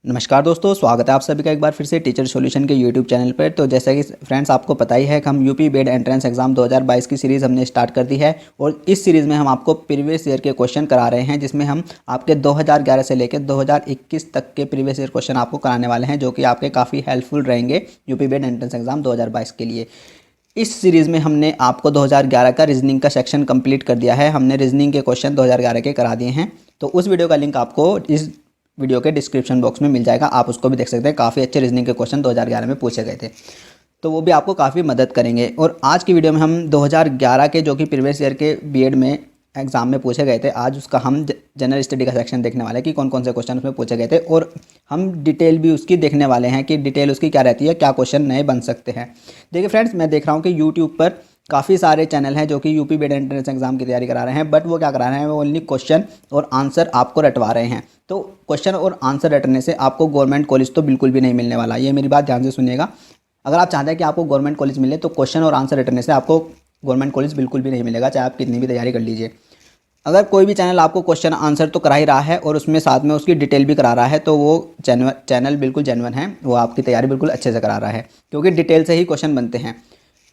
नमस्कार दोस्तों, स्वागत है आप सभी का एक बार फिर से टीचर सॉल्यूशन के यूट्यूब चैनल पर। तो जैसा कि फ्रेंड्स आपको पता ही है कि हम यूपी बेड एंट्रेंस एग्जाम 2022 की सीरीज़ हमने स्टार्ट कर दी है और इस सीरीज़ में हम आपको प्रीवियस ईयर के क्वेश्चन करा रहे हैं, जिसमें हम आपके 2011 से लेकर 2021 तक के प्रीवियस ईयर क्वेश्चन आपको कराने वाले हैं, जो कि आपके काफ़ी हेल्पफुल रहेंगे यूपी बेड एंट्रेंस एग्जाम 2022 के लिए। इस सीरीज़ में हमने आपको 2011 का रीजनिंग का सेक्शन कंप्लीट कर दिया है। हमने रीजनिंग के क्वेश्चन 2011 के करा दिए हैं, तो उस वीडियो का लिंक आपको इस वीडियो के डिस्क्रिप्शन बॉक्स में मिल जाएगा, आप उसको भी देख सकते हैं। काफ़ी अच्छे रीजनिंग के क्वेश्चन 2011 में पूछे गए थे, तो वो भी आपको काफ़ी मदद करेंगे। और आज की वीडियो में हम 2011 के जो कि प्रीवियस ईयर के बीएड में एग्जाम में पूछे गए थे, आज उसका हम जनरल स्टडी का सेक्शन देखने वाले हैं कि कौन कौन से क्वेश्चन उसमें पूछे गए थे, और हम डिटेल भी उसकी देखने वाले हैं कि डिटेल उसकी क्या रहती है, क्या क्वेश्चन नए बन सकते हैं। देखिए फ्रेंड्स, मैं देख रहा हूँ कि यूट्यूब पर काफ़ी सारे चैनल हैं जो कि यूपी बेड एंट्रेंस एग्जाम की तैयारी करा रहे हैं, बट वो क्या करा रहे हैं, वो ओनली क्वेश्चन और आंसर आपको रटवा रहे हैं। तो क्वेश्चन और आंसर रटने से आपको गवर्नमेंट कॉलेज तो बिल्कुल भी नहीं मिलने वाला। ये मेरी बात ध्यान से सुनिएगा। अगर आप चाहते हैं कि आपको गवर्नमेंट कॉलेज मिले, तो क्वेश्चन और आंसर रटने से आपको गवर्नमेंट कॉलेज बिल्कुल भी नहीं मिलेगा, चाहे आप कितनी भी तैयारी कर लीजिए। अगर कोई भी चैनल आपको क्वेश्चन आंसर तो करा ही रहा है और उसमें साथ में उसकी डिटेल भी करा रहा है, तो वो चैनल बिल्कुल जेन्युइन है, वो आपकी तैयारी बिल्कुल अच्छे से करा रहा है, क्योंकि डिटेल से ही क्वेश्चन बनते हैं।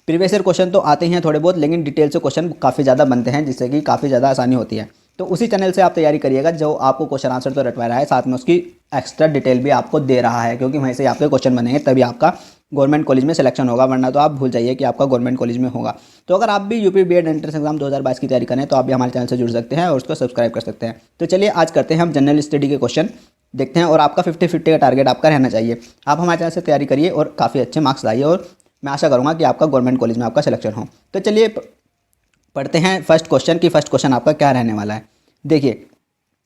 प्रीवियस ईयर क्वेश्चन तो आते ही हैं थोड़े बहुत, लेकिन डिटेल से क्वेश्चन काफ़ी ज़्यादा बनते हैं, जिससे कि काफ़ी ज़्यादा आसानी होती है। तो उसी चैनल से आप तैयारी करिएगा जो आपको क्वेश्चन आंसर तो रटवा रहा है, साथ में उसकी एक्स्ट्रा डिटेल भी आपको दे रहा है, क्योंकि वहीं से आपके क्वेश्चन बनेंगे, तभी आपका गवर्नमेंट कॉलेज में सिलेक्शन होगा, वरना तो आप भूल जाइए कि आपका गवर्नमेंट कॉलेज में होगा। तो अगर आप भी यूपी बीएड एंट्रेंस एग्जाम 2022 की तैयारी करें, तो आप भी हमारे चैनल से जुड़ सकते हैं और उसको सब्सक्राइब कर सकते हैं। तो चलिए आज करते हैं हम जनरल स्टडी के क्वेश्चन देखते हैं, और आपका 50-50 का टारगेट आपका रहना चाहिए। आप हमारे चैनल से तैयारी करिए और काफ़ी अच्छे मार्क्स लाइए, और मैं आशा करूँगा कि आपका गवर्नमेंट कॉलेज में आपका सिलेक्शन हो। तो चलिए पढ़ते हैं फर्स्ट क्वेश्चन की फर्स्ट क्वेश्चन आपका क्या रहने वाला है। देखिए,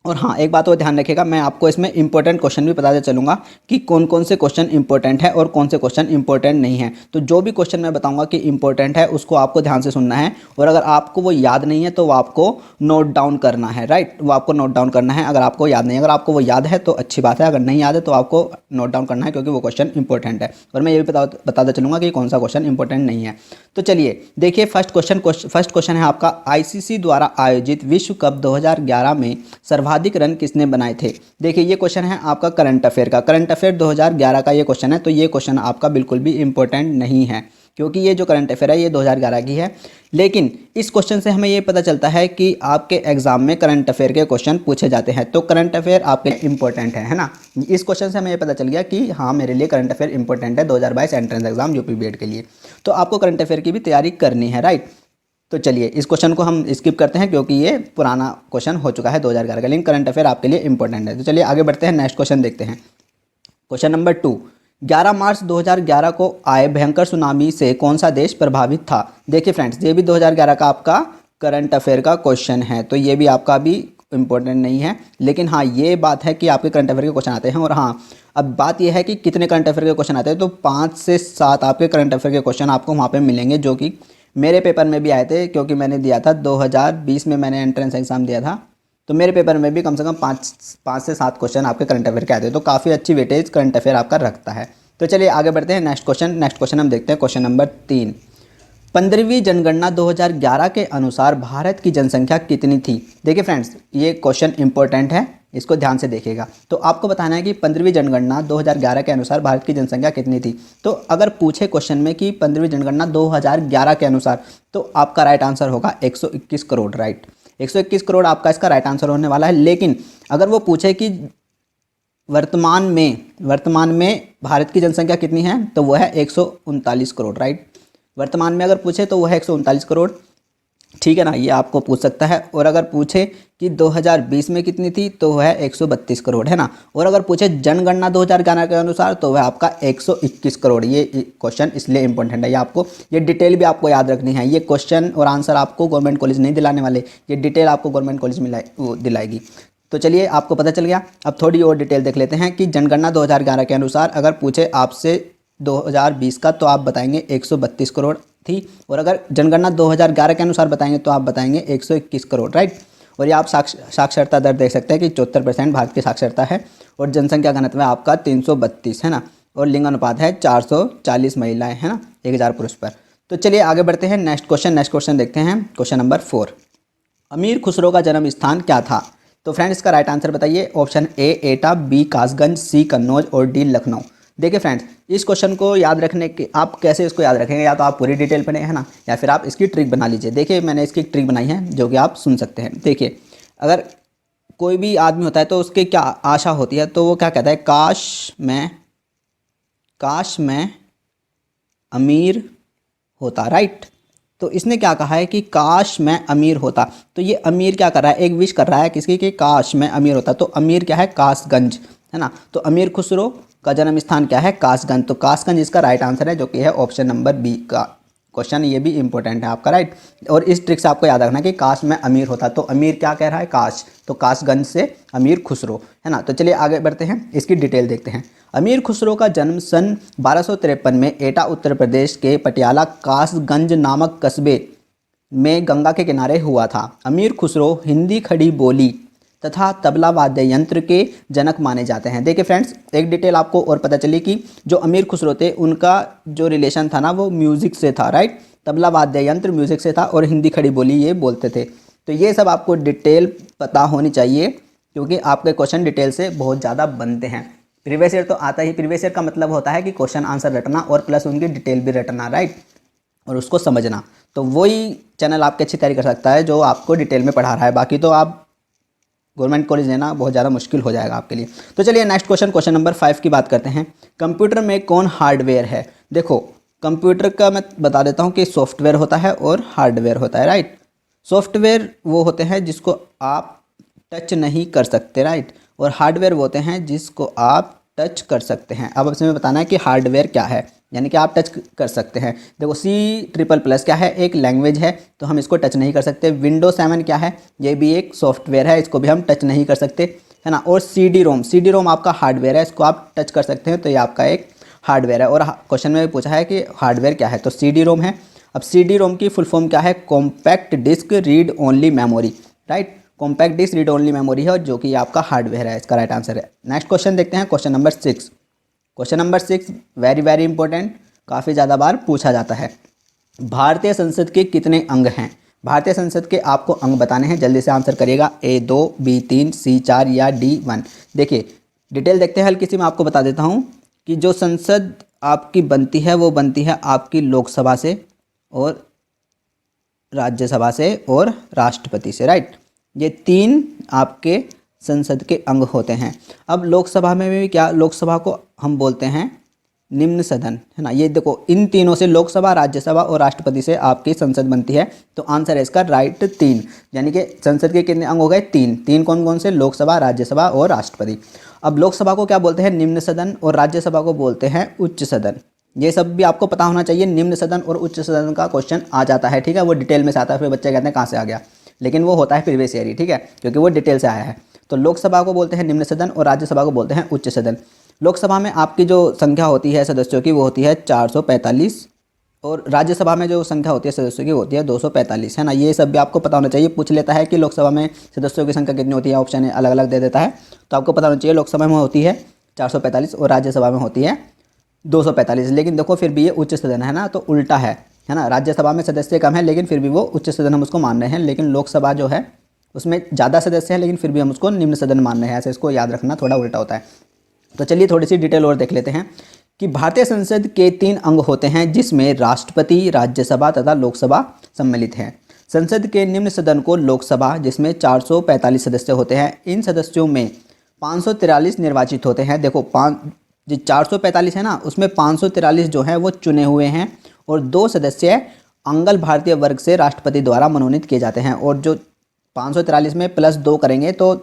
और हाँ, एक बात और ध्यान रखिएगा, मैं आपको इसमें इंपॉर्टेंट क्वेश्चन भी बताते चलूँगा कि कौन कौन से क्वेश्चन इंपॉर्टेंट है और कौन से क्वेश्चन इंपॉर्टेंट नहीं है। तो जो भी क्वेश्चन मैं बताऊँगा कि इंपॉर्टेंट है, उसको आपको ध्यान से सुनना है, और अगर आपको वो याद नहीं है तो वो आपको नोट डाउन करना है। राइट, वो आपको नोट डाउन करना है अगर आपको याद नहीं है। अगर आपको वो याद है तो अच्छी बात है, अगर नहीं याद है तो आपको नोट डाउन करना है, क्योंकि वो क्वेश्चन इंपॉर्टेंट है। और मैं ये भी बताता चलूँगा कि कौन सा क्वेश्चन इंपॉर्टेंट नहीं है। तो चलिए देखिए, फर्स्ट क्वेश्चन है आपका, आईसीसी द्वारा आयोजित विश्व कप 2011 में सर्वाधिक रन किसने बनाए थे। देखिए, ये क्वेश्चन है आपका करंट अफेयर का, करंट अफेयर 2011 का ये क्वेश्चन है। तो ये क्वेश्चन आपका बिल्कुल भी इंपॉर्टेंट नहीं है, क्योंकि ये जो करंट अफेयर है ये 2011 की है। लेकिन इस क्वेश्चन से हमें ये पता चलता है कि आपके एग्जाम में करंट अफेयर के क्वेश्चन पूछे जाते हैं, तो करंट अफेयर आपके लिए इंपॉर्टेंट है ना। इस क्वेश्चन से हमें ये पता चल गया कि हाँ, मेरे लिए करंट अफेयर इंपॉर्टेंट है 2022 एंट्रेंस एग्जाम यूपी बीएड के लिए। तो आपको करंट अफेयर की भी तैयारी करनी है, राइट। तो चलिए इस क्वेश्चन को हम स्किप करते हैं, क्योंकि ये पुराना क्वेश्चन हो चुका है 2011 का, लेकिन करंट अफेयर आपके लिए इंपॉर्टेंट है। तो चलिए आगे बढ़ते हैं, नेक्स्ट क्वेश्चन देखते हैं। क्वेश्चन नंबर 2, 11 मार्च 2011 को आए भयंकर सुनामी से कौन सा देश प्रभावित था। देखिए फ्रेंड्स, ये भी 2011 का आपका करंट अफेयर का क्वेश्चन है, तो ये भी आपका भी इंपॉर्टेंट नहीं है। लेकिन हाँ, ये बात है कि आपके करंट अफेयर के क्वेश्चन आते हैं। और हाँ, अब बात यह है कि कितने करंट अफेयर के क्वेश्चन आते हैं, तो 5 से 7 आपके करंट अफेयर के क्वेश्चन आपको वहाँ पे मिलेंगे, जो कि मेरे पेपर में भी आए थे, क्योंकि मैंने दिया था 2020 में, मैंने एंट्रेंस एग्जाम दिया था। तो मेरे पेपर में भी कम से कम 5 से 7 क्वेश्चन आपके करंट अफेयर के आते हैं, तो काफ़ी अच्छी वेटेज करंट अफेयर आपका रखता है। तो चलिए आगे बढ़ते हैं, नेक्स्ट क्वेश्चन हम देखते हैं। क्वेश्चन नंबर 3, 15वीं जनगणना 2011 के अनुसार भारत की जनसंख्या कितनी थी। देखिए फ्रेंड्स, ये क्वेश्चन इंपॉर्टेंट है, इसको ध्यान से देखिएगा। तो आपको बताना है कि 15वीं जनगणना 2011 के अनुसार भारत की जनसंख्या कितनी थी। तो अगर पूछे क्वेश्चन में कि 15वीं जनगणना 2011 के अनुसार, तो आपका राइट आंसर होगा 121 करोड़। राइट, 121 करोड़ आपका इसका राइट आंसर होने वाला है। लेकिन अगर वो पूछे कि वर्तमान में भारत की जनसंख्या कितनी है, तो वो है 139 करोड़। राइट, वर्तमान में अगर पूछे तो वो है 139 करोड़, ठीक है ना, ये आपको पूछ सकता है। और अगर पूछे कि 2020 में कितनी थी, तो वह है 132 करोड़, है ना। और अगर पूछे जनगणना 2011 के अनुसार, तो वह आपका 121 करोड़। ये क्वेश्चन इसलिए इंपॉर्टेंट है, ये आपको, ये डिटेल भी आपको याद रखनी है। ये क्वेश्चन और आंसर आपको गवर्नमेंट कॉलेज नहीं दिलाने वाले, ये डिटेल आपको गवर्नमेंट कॉलेज दिलाएगी। तो चलिए आपको पता चल गया। अब थोड़ी और डिटेल देख लेते हैं कि जनगणना 2011 के अनुसार अगर पूछे आपसे 2020 का, तो आप बताएंगे 132 करोड़ थी। और अगर जनगणना 2011 के अनुसार बताएंगे तो आप बताएंगे 121 करोड़। राइट, और ये आप साक्षरता दर देख सकते हैं कि 74% भारत की साक्षरता है, और जनसंख्या घनत्व है आपका 332, है ना। और लिंग अनुपात है 440 महिलाएं, है ना, 1000 पुरुष पर। तो चलिए आगे बढ़ते हैं, नेक्स्ट क्वेश्चन देखते हैं। क्वेश्चन नंबर 4, अमीर खुसरो का जन्म स्थान क्या था। तो फ्रेंड इसका राइट आंसर बताइए। Option A Etah, B Kasganj, सी कन्नौज और डी लखनऊ। देखिए फ्रेंड्स, इस क्वेश्चन को याद रखने के आप कैसे इसको याद रखेंगे, या तो आप पूरी डिटेल पढ़ें है ना, या फिर आप इसकी ट्रिक बना लीजिए। देखिए मैंने इसकी ट्रिक बनाई है जो कि आप सुन सकते हैं। देखिए अगर कोई भी आदमी होता है तो उसके क्या आशा होती है, तो वो क्या कहता है, काश मैं अमीर होता, राइट। तो इसने क्या कहा है कि काश मैं अमीर होता। तो ये अमीर क्या कर रहा है, एक विश कर रहा है किसकी, कि काश मैं अमीर होता। तो अमीर क्या है, कासगंज, है ना। तो अमीर खुसरो का जन्म स्थान क्या है, कासगंज। तो कासगंज इसका राइट आंसर है, जो कि है ऑप्शन नंबर बी का क्वेश्चन। ये भी इंपॉर्टेंट है आपका, राइट। और इस ट्रिक से आपको याद रखना कि काश मैं अमीर होता। तो अमीर क्या कह रहा है, काश, तो कासगंज से अमीर खुसरो, है ना। तो चलिए आगे बढ़ते हैं, इसकी डिटेल देखते हैं। अमीर खुसरो का जन्म सन 1253 में एटा उत्तर प्रदेश के पटियाला कासगंज नामक कस्बे में गंगा के किनारे हुआ था। अमीर खुसरो हिंदी खड़ी बोली तथा तबला वाद्य यंत्र के जनक माने जाते हैं। देखिए फ्रेंड्स, एक डिटेल आपको और पता चली कि जो अमीर खुसरो थे उनका जो रिलेशन था ना वो म्यूज़िक से था, राइट। तबला वाद्य यंत्र म्यूज़िक से था और हिंदी खड़ी बोली ये बोलते थे। तो ये सब आपको डिटेल पता होनी चाहिए, क्योंकि आपके क्वेश्चन डिटेल से बहुत ज़्यादा बनते हैं। प्रीवियस ईयर तो आता ही, प्रीवियस ईयर का मतलब होता है कि क्वेश्चन आंसर रटना और प्लस उनकी डिटेल भी रटना, राइट, और उसको समझना। तो वही चैनल आपके अच्छी तैयारी कर सकता है जो आपको डिटेल में पढ़ा रहा है। बाकी तो आप गवर्नमेंट कॉलेज लेना बहुत ज़्यादा मुश्किल हो जाएगा आपके लिए। तो चलिए नेक्स्ट क्वेश्चन नंबर 5 की बात करते हैं। कंप्यूटर में कौन हार्डवेयर है। देखो कंप्यूटर का मैं बता देता हूँ कि सॉफ्टवेयर होता है और हार्डवेयर होता है, राइट। सॉफ्टवेयर वो होते हैं जिसको आप टच नहीं कर सकते, राइट, और हार्डवेयर वो होते हैं जिसको आप टच कर सकते हैं। अब इसमें बताना है कि हार्डवेयर क्या है, यानी कि आप टच कर सकते हैं। देखो C++ क्या है, एक लैंग्वेज है, तो हम इसको टच नहीं कर सकते। Windows 7 क्या है, ये भी एक सॉफ्टवेयर है, इसको भी हम टच नहीं कर सकते, है ना। और CD-ROM आपका हार्डवेयर है, इसको आप टच कर सकते हैं, तो ये आपका एक हार्डवेयर है। और क्वेश्चन में भी पूछा है कि हार्डवेयर क्या है, तो CD-ROM है। अब CD-ROM की फुल फॉर्म क्या है, compact disc read only memory, right. Compact disc read only memory है, और जो कि आपका हार्डवेयर है, इसका राइट आंसर है। नेक्स्ट क्वेश्चन देखते हैं, question number 6। Question number 6 very important, काफ़ी ज़्यादा बार पूछा जाता है। भारतीय संसद के कितने अंग हैं। भारतीय संसद के आपको अंग बताने हैं, जल्दी से आंसर करिएगा। A2, B3, C4 या D1। देखिए डिटेल देखते हैं, हल्की सी मैं आपको बता देता हूँ कि जो संसद आपकी बनती है वो बनती है आपकी लोकसभा से और राज्यसभा से और राष्ट्रपति से, राइट। ये 3 आपके संसद के अंग होते हैं। अब लोकसभा में भी क्या, लोकसभा को हम बोलते हैं निम्न सदन, है ना। ये देखो इन तीनों से, लोकसभा, राज्यसभा और राष्ट्रपति से आपकी संसद बनती है। तो आंसर है इसका राइट 3, यानी कि संसद के कितने अंग हो गए, 3 कौन कौन से, लोकसभा, राज्यसभा और राष्ट्रपति। अब लोकसभा को क्या बोलते हैं, निम्न सदन, और राज्यसभा को बोलते हैं उच्च सदन। ये सब भी आपको पता होना चाहिए। निम्न सदन और उच्च सदन का क्वेश्चन आ जाता है, ठीक है, वो डिटेल में से आता है, फिर बच्चे कहते हैं कहाँ से आ गया, लेकिन वो होता है प्रीवियस ईयर ही, ठीक है, क्योंकि वो डिटेल से आया है। तो लोकसभा को बोलते हैं निम्न सदन और राज्यसभा को बोलते हैं उच्च सदन। लोकसभा में आपकी जो संख्या होती है सदस्यों की वो होती है 445, और राज्यसभा में जो संख्या होती है सदस्यों की होती है 245, है ना। ये सब भी आपको पता होना चाहिए। पूछ लेता है कि लोकसभा में सदस्यों की संख्या कितनी होती है, ऑप्शन अलग अलग दे देता है, तो आपको पता होना चाहिए लोकसभा में होती है 445 और राज्यसभा में होती है 245। लेकिन देखो फिर भी ये उच्च सदन है ना, तो उल्टा है ना। राज्यसभा में सदस्य कम है लेकिन फिर भी वो उच्च सदन हम उसको मान रहे हैं, लेकिन लोकसभा जो है उसमें ज़्यादा सदस्य हैं लेकिन फिर भी हम उसको निम्न सदन मान रहे हैं। ऐसे इसको याद रखना, थोड़ा उल्टा होता है। तो चलिए थोड़ी सी डिटेल और देख लेते हैं कि भारतीय संसद के 3 अंग होते हैं, जिसमें राष्ट्रपति, राज्यसभा तथा लोकसभा सम्मिलित हैं। संसद के निम्न सदन को लोकसभा, जिसमें 445 सदस्य होते हैं, इन सदस्यों में 543 निर्वाचित होते हैं। देखो 445 है ना, उसमें 543 जो हैं वो चुने हुए हैं, और 2 सदस्य अंगल भारतीय वर्ग से राष्ट्रपति द्वारा मनोनीत किए जाते हैं। और जो 543 में प्लस 2 करेंगे तो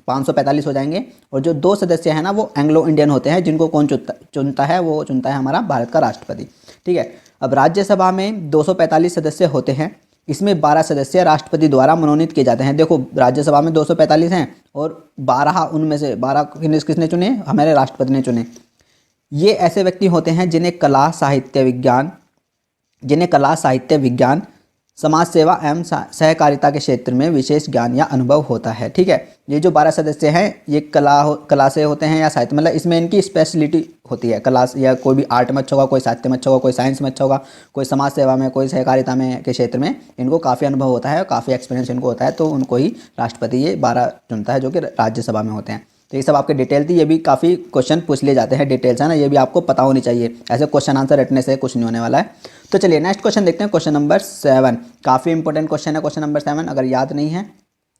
545 हो जाएंगे, और जो 2 सदस्य हैं ना वो एंग्लो इंडियन होते हैं, जिनको कौन चुनता है, वो चुनता है हमारा भारत का राष्ट्रपति, ठीक है। अब राज्यसभा में 245 सदस्य होते हैं, इसमें 12 सदस्य राष्ट्रपति द्वारा मनोनीत किए जाते हैं। देखो राज्यसभा में 245 हैं और 12 उनमें से 12 किसने चुने, हमारे राष्ट्रपति ने चुने। ये ऐसे व्यक्ति होते हैं जिन्हें कला साहित्य विज्ञान समाज सेवा एवं सहकारिता के क्षेत्र में विशेष ज्ञान या अनुभव होता है। ठीक है, ये जो 12 सदस्य हैं ये कला से होते हैं या साहित्य, मतलब इसमें इनकी स्पेशलिटी होती है। कला या कोई भी आर्ट में अच्छा होगा, कोई साहित्य में अच्छा होगा, कोई साइंस में अच्छा होगा, कोई समाज सेवा में, कोई सहकारिता में के क्षेत्र में इनको काफ़ी अनुभव होता है, काफ़ी एक्सपीरियंस इनको होता है, तो उनको ही राष्ट्रपति ये 12 चुनता है जो कि राज्यसभा में होते हैं। तो ये सब आपके डिटेल थी, ये भी काफ़ी क्वेश्चन पूछ लिए जाते हैं डिटेल्स, है ना, ये भी आपको पता होनी चाहिए। ऐसे क्वेश्चन आंसर रटने से कुछ नहीं होने वाला है। तो चलिए नेक्स्ट क्वेश्चन देखते हैं, क्वेश्चन नंबर 7। काफ़ी इंपॉर्टेंट क्वेश्चन है क्वेश्चन नंबर 7। अगर याद नहीं है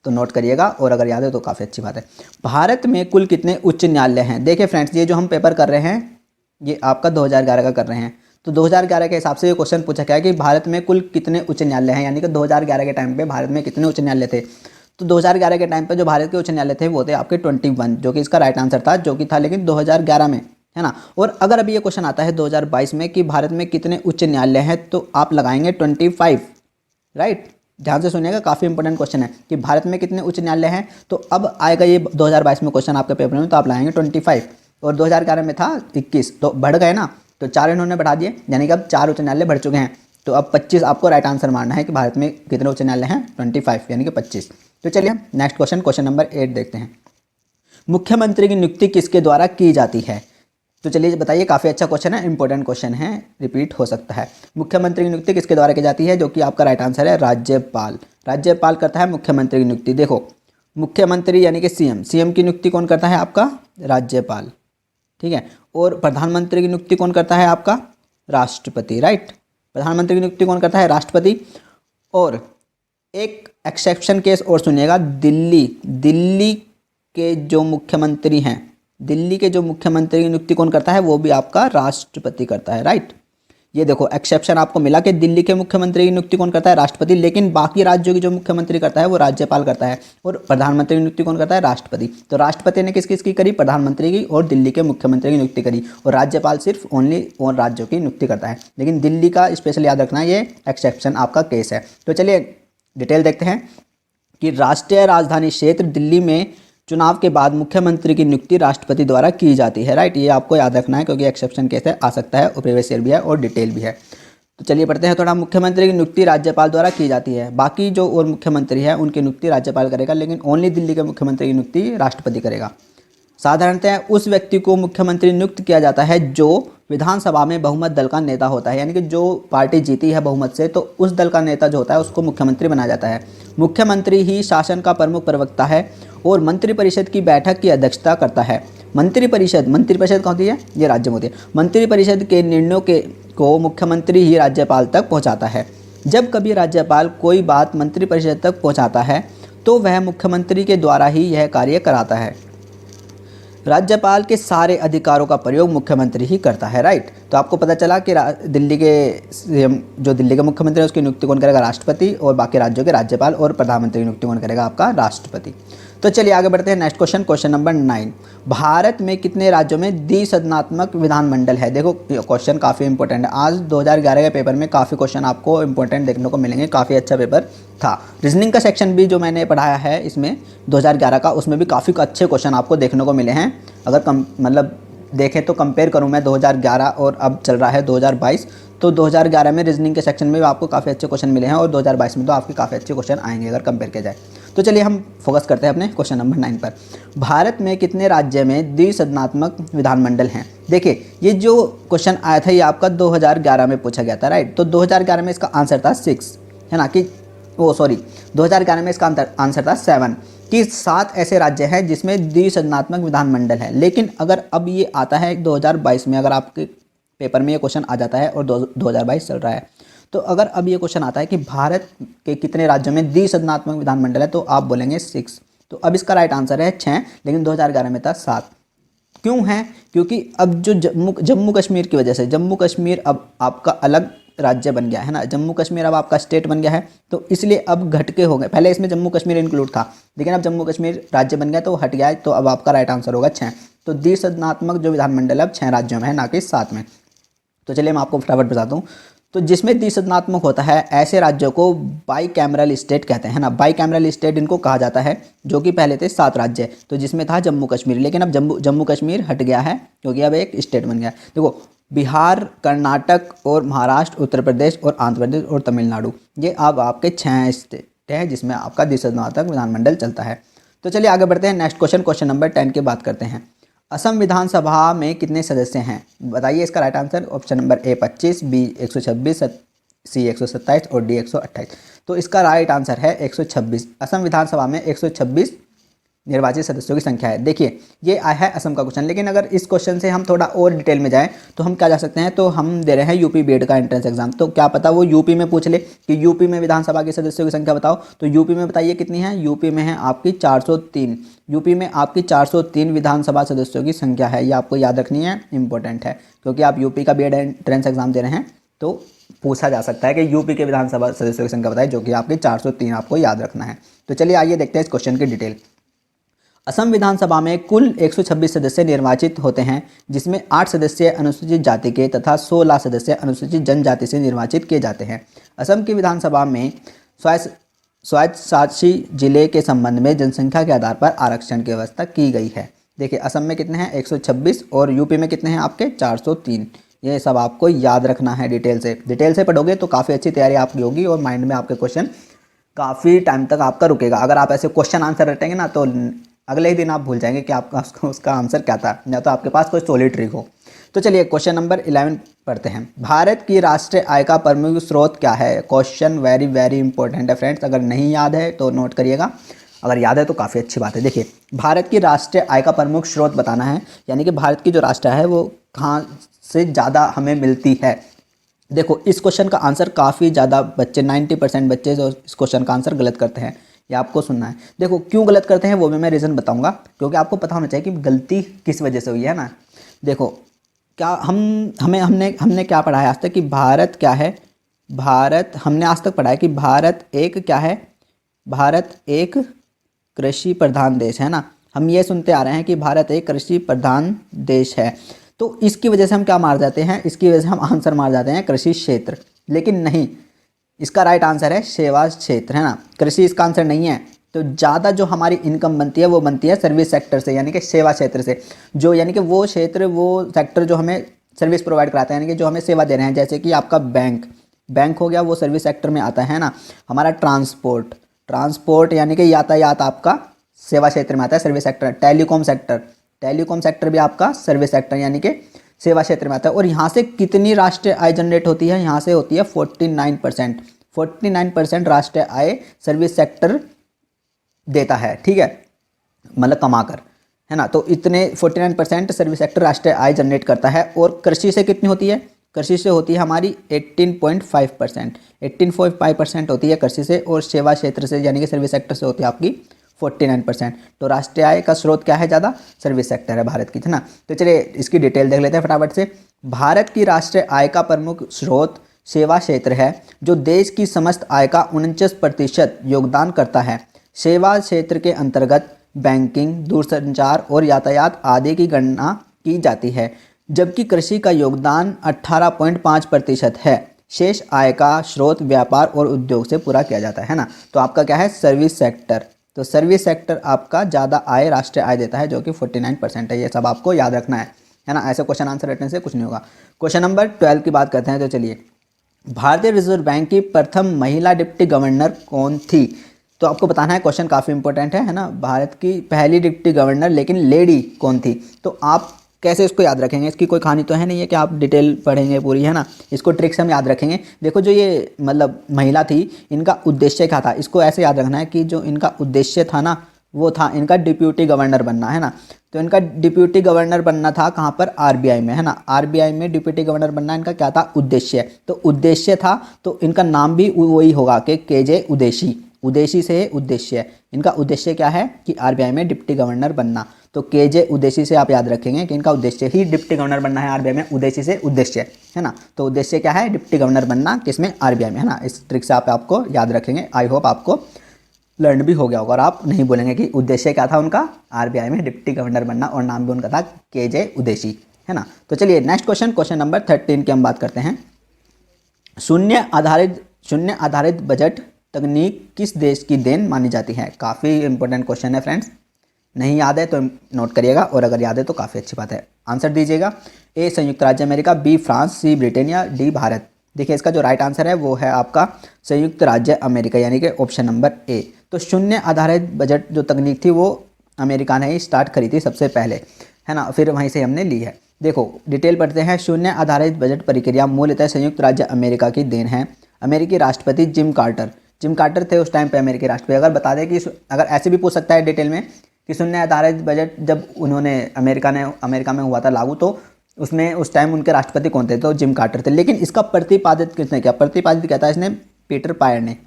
तो नोट करिएगा, और अगर याद है तो काफ़ी अच्छी बात है। भारत में कुल कितने उच्च न्यायालय हैं? देखिए फ्रेंड्स, ये जो हम पेपर कर रहे हैं ये आपका 2011 का कर रहे हैं। तो 2011 के हिसाब से ये क्वेश्चन पूछा गया है कि भारत में कुल कितने उच्च न्यायालय हैं, यानी कि 2011 के टाइम पे भारत में कितने उच्च न्यायालय थे। तो 2011 के टाइम पे जो भारत के उच्च न्यायालय थे वो थे आपके 21, जो कि इसका राइट आंसर था, जो कि था लेकिन 2011 में, है ना। और अगर अभी ये क्वेश्चन आता है 2022 में कि भारत में कितने उच्च न्यायालय हैं, तो आप लगाएंगे 25, राइट। ध्यान से सुनिएगा, काफ़ी इंपॉर्टेंट क्वेश्चन है कि भारत में कितने उच्च न्यायालय हैं। तो अब आएगा ये 2022 में क्वेश्चन आपके पेपर में, तो आप लाएंगे 25, और 2011 में था 21, तो बढ़ गए ना, तो 4 इन्होंने बढ़ा दिए, यानी कि अब 4 उच्च न्यायालय बढ़ चुके हैं। तो अब 25 आपको राइट आंसर मानना है कि भारत में कितने उच्च न्यायालय हैं, 25 यानी कि 25। तो चलिए हम नेक्स्ट क्वेश्चन, क्वेश्चन नंबर 8 देखते हैं। मुख्यमंत्री की नियुक्ति किसके द्वारा की जाती है? तो चलिए बताइए, काफ़ी अच्छा क्वेश्चन है, इंपॉर्टेंट क्वेश्चन है, रिपीट हो सकता है। मुख्यमंत्री की नियुक्ति किसके द्वारा की जाती है, जो कि आपका राइट आंसर है राज्यपाल। राज्यपाल करता है मुख्यमंत्री की नियुक्ति। देखो, मुख्यमंत्री यानी कि सीएम की नियुक्ति कौन करता है? आपका राज्यपाल। ठीक है, और प्रधानमंत्री की नियुक्ति कौन करता है? आपका राष्ट्रपति, राइट। प्रधानमंत्री की नियुक्ति कौन करता है? राष्ट्रपति। और एक एक्सेप्शन केस और सुनिएगा, दिल्ली के जो मुख्यमंत्री हैं, दिल्ली के जो मुख्यमंत्री की नियुक्ति कौन करता है? वो भी आपका राष्ट्रपति करता है, राइट। ये देखो एक्सेप्शन आपको मिला कि दिल्ली के मुख्यमंत्री की नियुक्ति कौन करता है? राष्ट्रपति, लेकिन बाकी राज्यों की जो मुख्यमंत्री करता है वो राज्यपाल करता है, और प्रधानमंत्री की नियुक्ति कौन करता है? राष्ट्रपति। तो राष्ट्रपति ने किस किस की करी? प्रधानमंत्री की और दिल्ली के मुख्यमंत्री की नियुक्ति करी, और राज्यपाल सिर्फ ओनली और राज्यों की नियुक्ति करता है। लेकिन दिल्ली का स्पेशल याद रखना, ये एक्सेप्शन आपका केस है। तो चलिए डिटेल देखते हैं कि राष्ट्रीय राजधानी क्षेत्र दिल्ली में चुनाव के बाद मुख्यमंत्री की नियुक्ति राष्ट्रपति द्वारा की जाती है, राइट। ये आपको याद रखना है क्योंकि एक्सेप्शन केस है, आ सकता है, और प्रीवियस ईयर भी है और डिटेल भी है। तो चलिए पढ़ते हैं थोड़ा। मुख्यमंत्री की नियुक्ति राज्यपाल द्वारा की जाती है, बाकी जो और मुख्यमंत्री है उनकी नियुक्ति राज्यपाल करेगा, लेकिन ओनली दिल्ली के मुख्यमंत्री की नियुक्ति राष्ट्रपति करेगा। साधारणतः उस व्यक्ति को मुख्यमंत्री नियुक्त किया जाता है जो विधानसभा में बहुमत दल का नेता होता है, यानी कि जो पार्टी जीती है बहुमत से, तो उस दल का नेता जो होता है उसको मुख्यमंत्री बनाया जाता है। मुख्यमंत्री ही शासन का प्रमुख प्रवक्ता है और मंत्रिपरिषद की बैठक की अध्यक्षता करता है। मंत्रिपरिषद कौन होती है? ये राज्य में होती है। मंत्रिपरिषद के निर्णयों को मुख्यमंत्री ही राज्यपाल तक पहुँचाता है। जब कभी राज्यपाल कोई बात मंत्रिपरिषद तक पहुँचाता है तो वह मुख्यमंत्री के द्वारा ही यह कार्य कराता है। राज्यपाल के सारे अधिकारों का प्रयोग मुख्यमंत्री ही करता है, राइट। तो आपको पता चला कि दिल्ली के जो दिल्ली के मुख्यमंत्री है उसकी नियुक्ति कौन करेगा? राष्ट्रपति, और बाकी राज्यों के राज्यपाल, और प्रधानमंत्री की नियुक्ति कौन करेगा? आपका राष्ट्रपति। तो चलिए आगे बढ़ते हैं, next question, question number 9। Bharat में कितने राज्यों में द्विसदनात्मक विधानमंडल है? देखो क्वेश्चन काफ़ी इंपॉर्टेंट है, आज 2011 के पेपर में काफ़ी क्वेश्चन आपको इंपॉर्टेंट देखने को मिलेंगे, काफ़ी अच्छा पेपर था। रीजनिंग का सेक्शन भी जो मैंने पढ़ाया है इसमें 2011 का, उसमें भी काफ़ी अच्छे क्वेश्चन आपको देखने को मिले हैं। अगर मतलब देखें तो कंपेयर करूं मैं 2011 और अब चल रहा है 2022, तो 2011 में रीजनिंग के सेक्शन में भी आपको काफ़ी अच्छे क्वेश्चन मिले हैं, और 2022 में तो आपके काफ़ी अच्छे क्वेश्चन आएंगे अगर कंपेयर किया जाए। तो चलिए हम फोकस करते हैं अपने क्वेश्चन नंबर 9 पर। भारत में कितने राज्य में द्विसदनात्मक विधानमंडल हैं? देखिए ये जो क्वेश्चन आया था ये आपका 2011 में पूछा गया था, राइट। तो 2011 में इसका आंसर था 6, है ना, कि 2011 में इसका आंसर था 7, कि 7 ऐसे राज्य हैं जिसमें द्विसदनात्मक विधानमंडल है। लेकिन अगर अब ये आता है 2022 में, अगर आपके पेपर में ये क्वेश्चन आ जाता है और 2022 चल रहा है, तो अगर अब ये क्वेश्चन आता है कि भारत के कितने राज्यों में द्विसदनात्मक विधानमंडल है, तो आप बोलेंगे 6। तो अब इसका राइट आंसर है 6, लेकिन 2011 में था 7। क्यों है? क्योंकि अब जो जम्मू कश्मीर की वजह से, जम्मू कश्मीर अब आपका अलग राज्य बन गया है ना, जम्मू कश्मीर अब आपका स्टेट बन गया है, तो इसलिए अब घटके हो गए। पहले इसमें जम्मू कश्मीर इंक्लूड था, लेकिन अब जम्मू कश्मीर राज्य बन गया तो हट गया है, तो अब आपका राइट आंसर होगा 6। तो द्विसदनात्मक जो विधानमंडल अब 6 राज्यों में है, ना कि 7 में। तो चलिए मैं आपको फटाफट बताता हूँ। तो जिसमें द्विसदनात्मक होता है ऐसे राज्यों को बाई कैमरल स्टेट कहते हैं ना, बाई कैमरल स्टेट इनको कहा जाता है, जो कि पहले थे 7 राज्य, तो जिसमें था जम्मू कश्मीर, लेकिन अब जम्मू कश्मीर हट गया है क्योंकि अब एक स्टेट बन गया। देखो बिहार, कर्नाटक और महाराष्ट्र, उत्तर प्रदेश और आंध्र प्रदेश और तमिलनाडु। ये अब आपके 6 स्टेट हैं जिसमें आपका 20 तक विधानमंडल चलता है। तो चलिए आगे बढ़ते हैं। नेक्स्ट क्वेश्चन, क्वेश्चन नंबर 10 की बात करते हैं। असम विधानसभा में कितने सदस्य हैं? बताइए इसका right answer. Option number A 25, B 126, C 127 और डी 128। तो इसका राइट आंसर है 126। असम विधानसभा में 126 निर्वाचित सदस्यों की संख्या है। देखिए ये आया है असम का क्वेश्चन, लेकिन अगर इस क्वेश्चन से हम थोड़ा और डिटेल में जाएं तो हम क्या जा सकते हैं, तो हम दे रहे हैं यूपी बीएड का एंट्रेंस एग्जाम। तो क्या पता वो यूपी में पूछ ले कि यूपी में विधानसभा के सदस्यों की संख्या बताओ। तो यूपी में बताइए कितनी है? यूपी में है आपकी 403। यूपी में आपकी 403 विधानसभा सदस्यों की संख्या है। ये आपको याद रखनी है, इंपॉर्टेंट है, क्योंकि आप यूपी का बीएड एंट्रेंस एग्जाम दे रहे हैं तो पूछा जा सकता है कि यूपी के विधानसभा सदस्यों की संख्या बताइए, जो कि आपकी 403 आपको याद रखना है। तो चलिए आइए देखते हैं इस क्वेश्चन की डिटेल। असम विधानसभा में कुल 126 सदस्य निर्वाचित होते हैं, जिसमें 8 सदस्य अनुसूचित जाति के तथा 16 सदस्य अनुसूचित जनजाति से निर्वाचित किए जाते हैं। असम की विधानसभा में स्वायत्तशासी जिले के संबंध में जनसंख्या के आधार पर आरक्षण की व्यवस्था की गई है। देखिए असम में कितने हैं? 126 और यूपी में कितने हैं आपके? 403। ये सब आपको याद रखना है। डिटेल से पढ़ोगे तो काफ़ी अच्छी तैयारी आपकी होगी और माइंड में आपके क्वेश्चन काफ़ी टाइम तक आपका रुकेगा। अगर आप ऐसे क्वेश्चन आंसर रटेंगे ना तो अगले ही दिन आप भूल जाएंगे कि आपका उसका आंसर क्या था, या तो आपके पास कोई सॉलिड ट्रिक हो। तो चलिए क्वेश्चन नंबर 11 पढ़ते हैं। भारत की राष्ट्रीय आय का प्रमुख स्रोत क्या है? क्वेश्चन वेरी वेरी इंपॉर्टेंट है फ्रेंड्स। अगर नहीं याद है तो नोट करिएगा, अगर याद है तो काफ़ी अच्छी बात है। देखिए भारत की राष्ट्रीय आय का प्रमुख स्रोत बताना है, यानी कि भारत की जो राष्ट्रीय आय है वो कहाँ से ज़्यादा हमें मिलती है। देखो इस क्वेश्चन का आंसर काफ़ी ज़्यादा बच्चे 90% बच्चे जो इस क्वेश्चन का आंसर गलत करते हैं, ये आपको सुनना है। देखो क्यों गलत करते हैं वो भी मैं रीज़न बताऊंगा, क्योंकि आपको पता होना चाहिए कि गलती किस वजह से हुई है ना। देखो क्या हमने क्या पढ़ा है आज तक कि भारत क्या है? भारत हमने आज तक पढ़ा है कि भारत एक क्या है? भारत एक कृषि प्रधान देश है ना। हम ये सुनते आ रहे हैं कि भारत एक कृषि प्रधान देश है, तो इसकी वजह से हम क्या मार जाते हैं? इसकी वजह से हम आंसर मार जाते हैं कृषि क्षेत्र। लेकिन नहीं, इसका राइट आंसर है सेवा क्षेत्र, है ना। कृषि इसका आंसर नहीं है। तो ज़्यादा जो हमारी इनकम बनती है वो बनती है सर्विस सेक्टर से, यानी कि सेवा क्षेत्र से, जो यानी कि वो क्षेत्र वो सेक्टर जो हमें सर्विस प्रोवाइड कराता है, यानी कि जो हमें सेवा दे रहे हैं। जैसे कि आपका बैंक हो गया, वो सर्विस सेक्टर में आता है ना। हमारा ट्रांसपोर्ट यानी कि यातायात आपका सेवा क्षेत्र में आता है, सर्विस सेक्टर। टेलीकॉम सेक्टर भी आपका सर्विस सेक्टर यानी कि सेवा क्षेत्र में आता है। और यहाँ से कितनी राष्ट्रीय आय जनरेट होती है? यहाँ से होती है 49%। 49% राष्ट्रीय आय सर्विस सेक्टर देता है, ठीक है, मतलब कमाकर, है ना। तो इतने 49% सर्विस सेक्टर राष्ट्रीय आय जनरेट करता है। और कृषि से कितनी होती है? कृषि से होती है हमारी 18.5%। 18.5% होती है कृषि से, और सेवा क्षेत्र से यानी कि सर्विस सेक्टर से होती है आपकी 49%। तो राष्ट्रीय आय का स्रोत क्या है? ज़्यादा सर्विस सेक्टर है भारत की, है ना। तो चलिए इसकी डिटेल देख लेते हैं फटाफट से। भारत की राष्ट्रीय आय का प्रमुख स्रोत सेवा क्षेत्र है, जो देश की समस्त आय का 49% योगदान करता है। सेवा क्षेत्र के अंतर्गत बैंकिंग, दूरसंचार और यातायात आदि की गणना की जाती है, जबकि कृषि का योगदान 18.5% है। शेष आय का स्रोत व्यापार और उद्योग से पूरा किया जाता है ना। तो आपका क्या है? Service sector. तो सर्विस सेक्टर आपका ज़्यादा आय राष्ट्रीय आय देता है, जो कि 49% है। ये सब आपको याद रखना है ना। ऐसे क्वेश्चन आंसर रटने से कुछ नहीं होगा। क्वेश्चन नंबर 12 की बात करते हैं। तो चलिए, भारतीय रिजर्व बैंक की प्रथम महिला डिप्टी गवर्नर कौन थी? तो आपको बताना है, क्वेश्चन काफ़ी इंपॉर्टेंट है ना। भारत की पहली डिप्टी गवर्नर लेकिन लेडी कौन थी? तो आप कैसे इसको याद रखेंगे? इसकी कोई कहानी तो है नहीं है कि आप डिटेल पढ़ेंगे पूरी, है ना। इसको ट्रिक से हम याद रखेंगे। देखो जो ये मतलब महिला थी, इनका उद्देश्य क्या था? इसको ऐसे याद रखना है कि जो इनका उद्देश्य था ना, वो था इनका डिप्यूटी गवर्नर बनना, है ना। तो इनका डिप्यूटी गवर्नर बनना था कहाँ पर? आरबीआई में, है ना। आरबीआई में डिप्यूटी गवर्नर बनना इनका क्या था? उद्देश्य। तो उद्देश्य था, तो इनका नाम भी वही होगा कि केजे उदेशी। उदेशी से उद्देश्य, इनका उद्देश्य क्या है? कि आरबीआई में डिप्टी गवर्नर बनना। तो केजे उदेशी से आप याद रखेंगे कि इनका उद्देश्य ही डिप्टी गवर्नर बनना है आरबीआई में। उदेशी से उद्देश्य, है ना। तो उद्देश्य क्या है? डिप्टी गवर्नर बनना, किसमें? आरबीआई में, है ना। इस ट्रिक से आपको याद रखेंगे। आई होप आपको लर्न भी हो गया होगा और आप नहीं बोलेंगे कि उद्देश्य क्या था उनका? आरबीआई में डिप्टी गवर्नर बनना, और नाम भी उनका था केजे उदेशी, है ना। तो चलिए नेक्स्ट क्वेश्चन, क्वेश्चन नंबर 13 की हम बात करते हैं। शून्य आधारित बजट तकनीक किस देश की देन मानी जाती है? काफ़ी इंपॉर्टेंट क्वेश्चन है फ्रेंड्स। नहीं याद है तो नोट करिएगा, और अगर याद है तो काफ़ी अच्छी बात है। आंसर दीजिएगा। ए संयुक्त राज्य अमेरिका, बी फ्रांस, सी ब्रिटेनिया, डी भारत। देखिए इसका जो राइट आंसर है वो है आपका संयुक्त राज्य अमेरिका, यानी कि ऑप्शन नंबर ए। तो शून्य आधारित बजट जो तकनीक थी वो अमेरिका ने ही स्टार्ट करी थी सबसे पहले, है ना, फिर वहीं से हमने ली है। देखो डिटेल पढ़ते हैं। शून्य आधारित बजट प्रक्रिया मूलतः संयुक्त राज्य अमेरिका की देन है। अमेरिकी राष्ट्रपति जिम कार्टर थे उस टाइम पे अमेरिकी राष्ट्रपति। अगर बता दें कि अगर ऐसे भी पूछ सकता है डिटेल में कि शून्य आधारित बजट जब उन्होंने अमेरिका में हुआ था लागू, तो उसमें उस टाइम उनके राष्ट्रपति कौन थे, तो जिम कार्टर थे। लेकिन इसका प्रतिपादित किसने किया, प्रतिपादित किया था इसने पीटर पायर ने।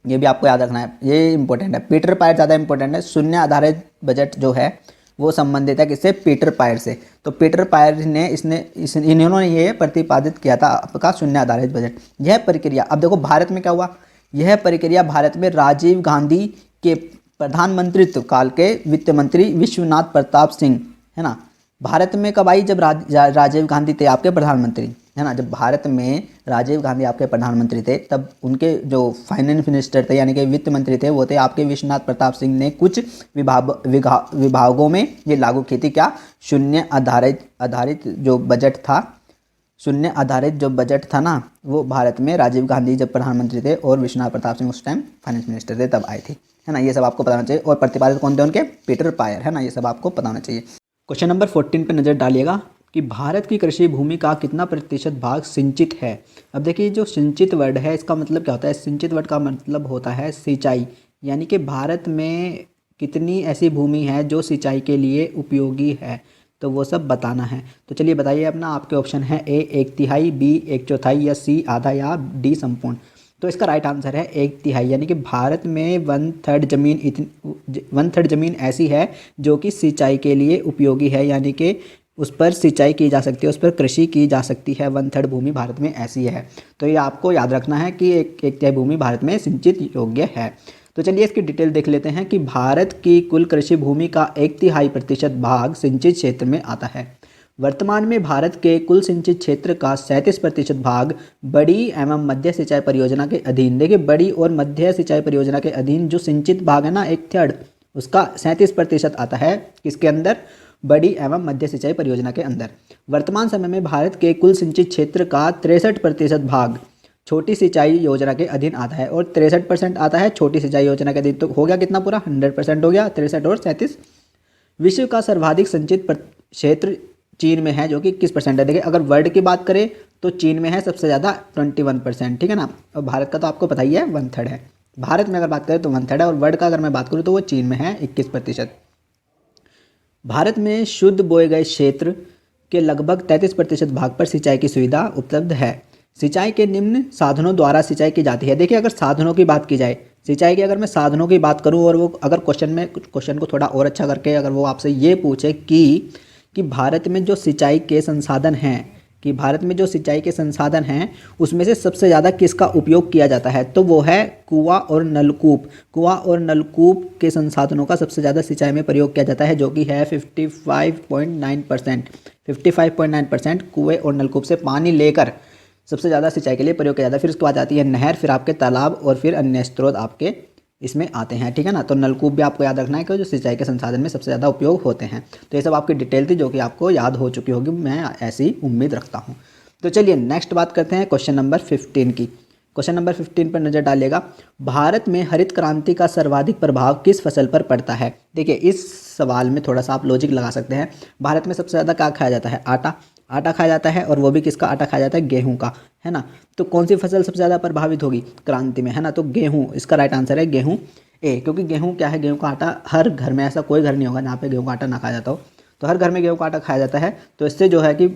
ये भी आपको याद रखना है, ये इंपॉर्टेंट है। पीटर पायर ज़्यादा इंपॉर्टेंट है। शून्य आधारित बजट जो है वो संबंधित है किससे, पीटर पायर से। तो पीटर पायर ने इन्होंने ये प्रतिपादित किया था आपका शून्य आधारित बजट। यह प्रक्रिया, अब देखो भारत में क्या हुआ, यह प्रक्रिया भारत में राजीव गांधी के प्रधानमंत्रित्व काल के वित्त मंत्री विश्वनाथ प्रताप सिंह, है ना, भारत में कब आई, जब राजीव गांधी थे आपके प्रधानमंत्री, है ना, जब भारत में राजीव गांधी आपके प्रधानमंत्री थे तब उनके जो फाइनेंस मिनिस्टर थे यानी कि वित्त मंत्री थे वो थे आपके विश्वनाथ प्रताप सिंह ने कुछ विभागों में ये लागू की थी। क्या, शून्य आधारित जो बजट था, शून्य आधारित जो बजट था ना, वो भारत में राजीव गांधी जब प्रधानमंत्री थे और विश्वनाथ प्रताप सिंह उस टाइम फाइनेंस मिनिस्टर थे तब आई थी, है ना। ये सब आपको पता होना चाहिए। और प्रतिपादित कौन थे उनके, पीटर पायर, है ना, ये सब आपको पता होना चाहिए। क्वेश्चन नंबर 14 पे नज़र डालिएगा कि भारत की कृषि भूमि का कितना प्रतिशत भाग सिंचित है। अब देखिए जो सिंचित वर्ड है इसका मतलब क्या होता है, सिंचित वर्ड का मतलब होता है सिंचाई, यानी कि भारत में कितनी ऐसी भूमि है जो सिंचाई के लिए उपयोगी है, तो वो सब बताना है। तो चलिए बताइए अपना, आपके ऑप्शन है ए 1/3, बी 1/4 या सी आधा या डी संपूर्ण। तो इसका राइट आंसर है 1/3, यानी कि भारत में 1/3 जमीन ऐसी है जो कि सिंचाई के लिए उपयोगी है, यानी कि उस पर सिंचाई की जा सकती है, उस पर कृषि की जा सकती है। 1/3 भूमि भारत में ऐसी है। तो ये आपको याद रखना है कि एक तिहाई भूमि भारत में सिंचित योग्य है। तो चलिए इसकी डिटेल देख लेते हैं कि भारत की कुल कृषि भूमि का 1/3% भाग सिंचित क्षेत्र में आता है। वर्तमान में भारत के कुल सिंचित क्षेत्र का 37% भाग बड़ी एवं मध्य सिंचाई परियोजना के अधीन, देखिए बड़ी और मध्य सिंचाई परियोजना के अधीन जो सिंचित भाग है ना 1/3, उसका 37% आता है किसके अंदर, बड़ी एवं मध्य सिंचाई परियोजना के अंदर। वर्तमान समय में भारत के कुल सिंचित क्षेत्र का 63% भाग छोटी सिंचाई योजना के अधीन आता है, और 63% आता है छोटी सिंचाई योजना के अधीन। तो हो गया कितना, पूरा 100% हो गया, 63 और 37। विश्व का सर्वाधिक सिंचित क्षेत्र चीन में है जो कि 21% है। देखिए अगर वर्ल्ड की बात करें तो चीन में है सबसे ज़्यादा 21%, ठीक है ना। और भारत का तो आपको पता ही है 1/3 है। भारत में अगर बात करें तो 1/3 है, और वर्ल्ड का अगर मैं बात करूँ तो वो चीन में है 21%। भारत में शुद्ध बोए गए क्षेत्र के लगभग 33% भाग पर सिंचाई की सुविधा उपलब्ध है। सिंचाई के निम्न साधनों द्वारा सिंचाई की जाती है। देखिए अगर साधनों की बात की जाए, सिंचाई की अगर मैं साधनों की बात करूं और वो अगर क्वेश्चन को थोड़ा और अच्छा करके अगर वो आपसे ये पूछे कि भारत में जो सिंचाई के संसाधन हैं, कि भारत में जो सिंचाई के संसाधन हैं उसमें से सबसे ज़्यादा किसका उपयोग किया जाता है, तो वो है कुआं और नलकूप। कुआं और नलकूप के संसाधनों का सबसे ज़्यादा सिंचाई में प्रयोग किया जाता है, जो कि है 55.9%। 55.9% कुएँ और नलकूप से पानी लेकर सबसे ज़्यादा सिंचाई के लिए प्रयोग किया जाता है। फिर उसके बाद आती है नहर, फिर आपके तालाब और फिर अन्य स्रोत आपके इसमें आते हैं, ठीक है ना। तो नलकूप भी आपको याद रखना है कि जो सिंचाई के संसाधन में सबसे ज़्यादा उपयोग होते हैं। तो ये सब आपकी डिटेल थी जो कि आपको याद हो चुकी होगी, मैं ऐसी उम्मीद रखता हूँ। तो चलिए नेक्स्ट बात करते हैं क्वेश्चन नंबर 15 की। क्वेश्चन नंबर 15 पर नज़र डालिएगा। भारत में हरित क्रांति का सर्वाधिक प्रभाव किस फसल पर पड़ता है। देखिए इस सवाल में थोड़ा सा आप लॉजिक लगा सकते हैं। भारत में सबसे ज़्यादा क्या खाया जाता है, आटा खाया जाता है, और वो भी किसका आटा खाया जाता है, गेहूं का, है ना। तो कौन सी फसल सबसे ज़्यादा प्रभावित होगी क्रांति में, है ना, तो गेहूं। इसका राइट आंसर है गेहूं ए, क्योंकि गेहूं क्या है, गेहूं का आटा हर घर में, ऐसा कोई घर नहीं होगा जहाँ पे गेहूं का आटा ना खाया जाता हो, तो हर घर में गेहूं का आटा खाया जाता है। तो इससे जो है कि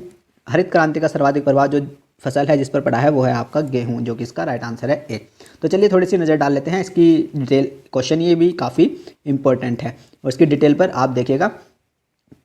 हरित क्रांति का सर्वाधिक प्रभाव जो फसल है जिस पर पड़ा है वो है आपका गेहूँ, जो कि इसका राइट आंसर है ए। तो चलिए थोड़ी सी नज़र डाल लेते हैं इसकी डिटेल। क्वेश्चन ये भी काफ़ी इंपॉर्टेंट है और इसकी डिटेल पर आप देखिएगा।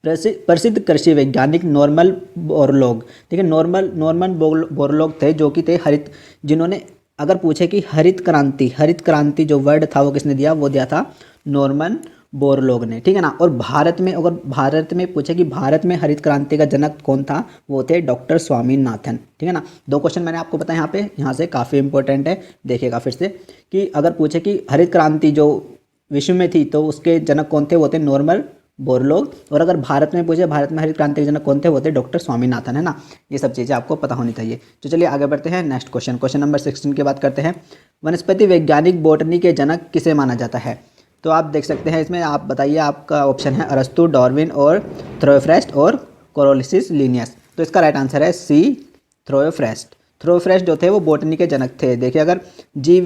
प्रसिद्ध कृषि वैज्ञानिक नॉर्मन बोरलॉग, देखिए नॉर्मन बोरलॉग थे जो कि थे हरित, जिन्होंने अगर पूछे कि हरित क्रांति जो वर्ड था वो किसने दिया, वो दिया था नॉर्मन बोरलॉग ने, ठीक है ना। और भारत में अगर भारत में पूछे कि भारत में हरित क्रांति का जनक कौन था, वो थे डॉक्टर स्वामीनाथन, ठीक है ना। दो क्वेश्चन मैंने आपको बताया यहाँ से काफ़ी इंपॉर्टेंट है, देखिएगा फिर से कि अगर पूछे कि हरित क्रांति जो विश्व में थी तो उसके जनक कौन थे, वो थे नॉर्मन बोरलॉग। और अगर भारत में पूछे भारत में हरित क्रांति के जनक कौन थे, वो थे डॉक्टर स्वामीनाथन, है ना। ये सब चीज़ें आपको पता होनी चाहिए। तो चलिए आगे बढ़ते हैं नेक्स्ट क्वेश्चन, क्वेश्चन नंबर 16 की बात करते हैं। वनस्पति वैज्ञानिक बॉटनी के जनक किसे माना जाता है। तो आप देख सकते हैं इसमें, आप बताइए, आपका ऑप्शन है अरस्तु, डार्विन और थ्योफ्रेस्ट और कोरोलिसिस लिनियस। तो इसका राइट आंसर है सी, थ्योफ्रेस्ट। थ्योफ्रेस्ट जो थे वो बॉटनी के जनक थे। देखिए, अगर जीव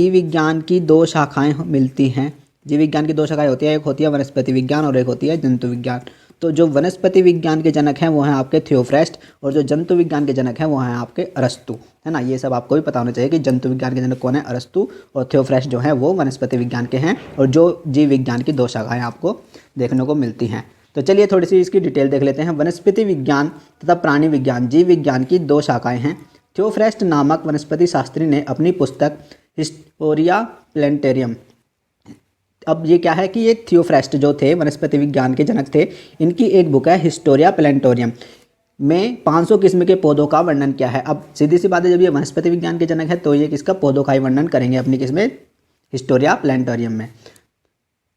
विज्ञान की दो शाखाएं मिलती हैं, जीव विज्ञान की दो शाखाएं होती है, एक होती है वनस्पति विज्ञान और एक होती है जंतु विज्ञान। तो जो वनस्पति विज्ञान के जनक हैं वो हैं आपके थ्योफ्रेस्ट, और जो जंतु विज्ञान के जनक हैं वो हैं आपके अरस्तु, है ना। ये सब आपको भी पता होना चाहिए कि जंतु विज्ञान के जनक कौन है, अरस्तु, और थ्योफ्रेस्ट जो हैं वो वनस्पति विज्ञान के हैं, और जो जीव विज्ञान की दो शाखाएँ आपको देखने को मिलती हैं। तो चलिए थोड़ी सी इसकी डिटेल देख लेते हैं। वनस्पति विज्ञान तथा प्राणी विज्ञान, जीव विज्ञान की दो शाखाएँ हैं। थ्योफ्रेस्ट नामक वनस्पति शास्त्री ने अपनी पुस्तक हिस्टोरिया प्लेनेटेरियम, अब ये क्या है कि ये थ्योफ्रेस्ट जो थे वनस्पति विज्ञान के जनक थे, इनकी एक बुक है हिस्टोरिया प्लेनेटोरियम में 500 किस्म के पौधों का वर्णन किया है। अब सीधी सी बात है, जब ये वनस्पति विज्ञान के जनक है तो ये किसका, पौधों का ही वर्णन करेंगे अपनी किसमें, हिस्टोरिया प्लेनेटोरियम में।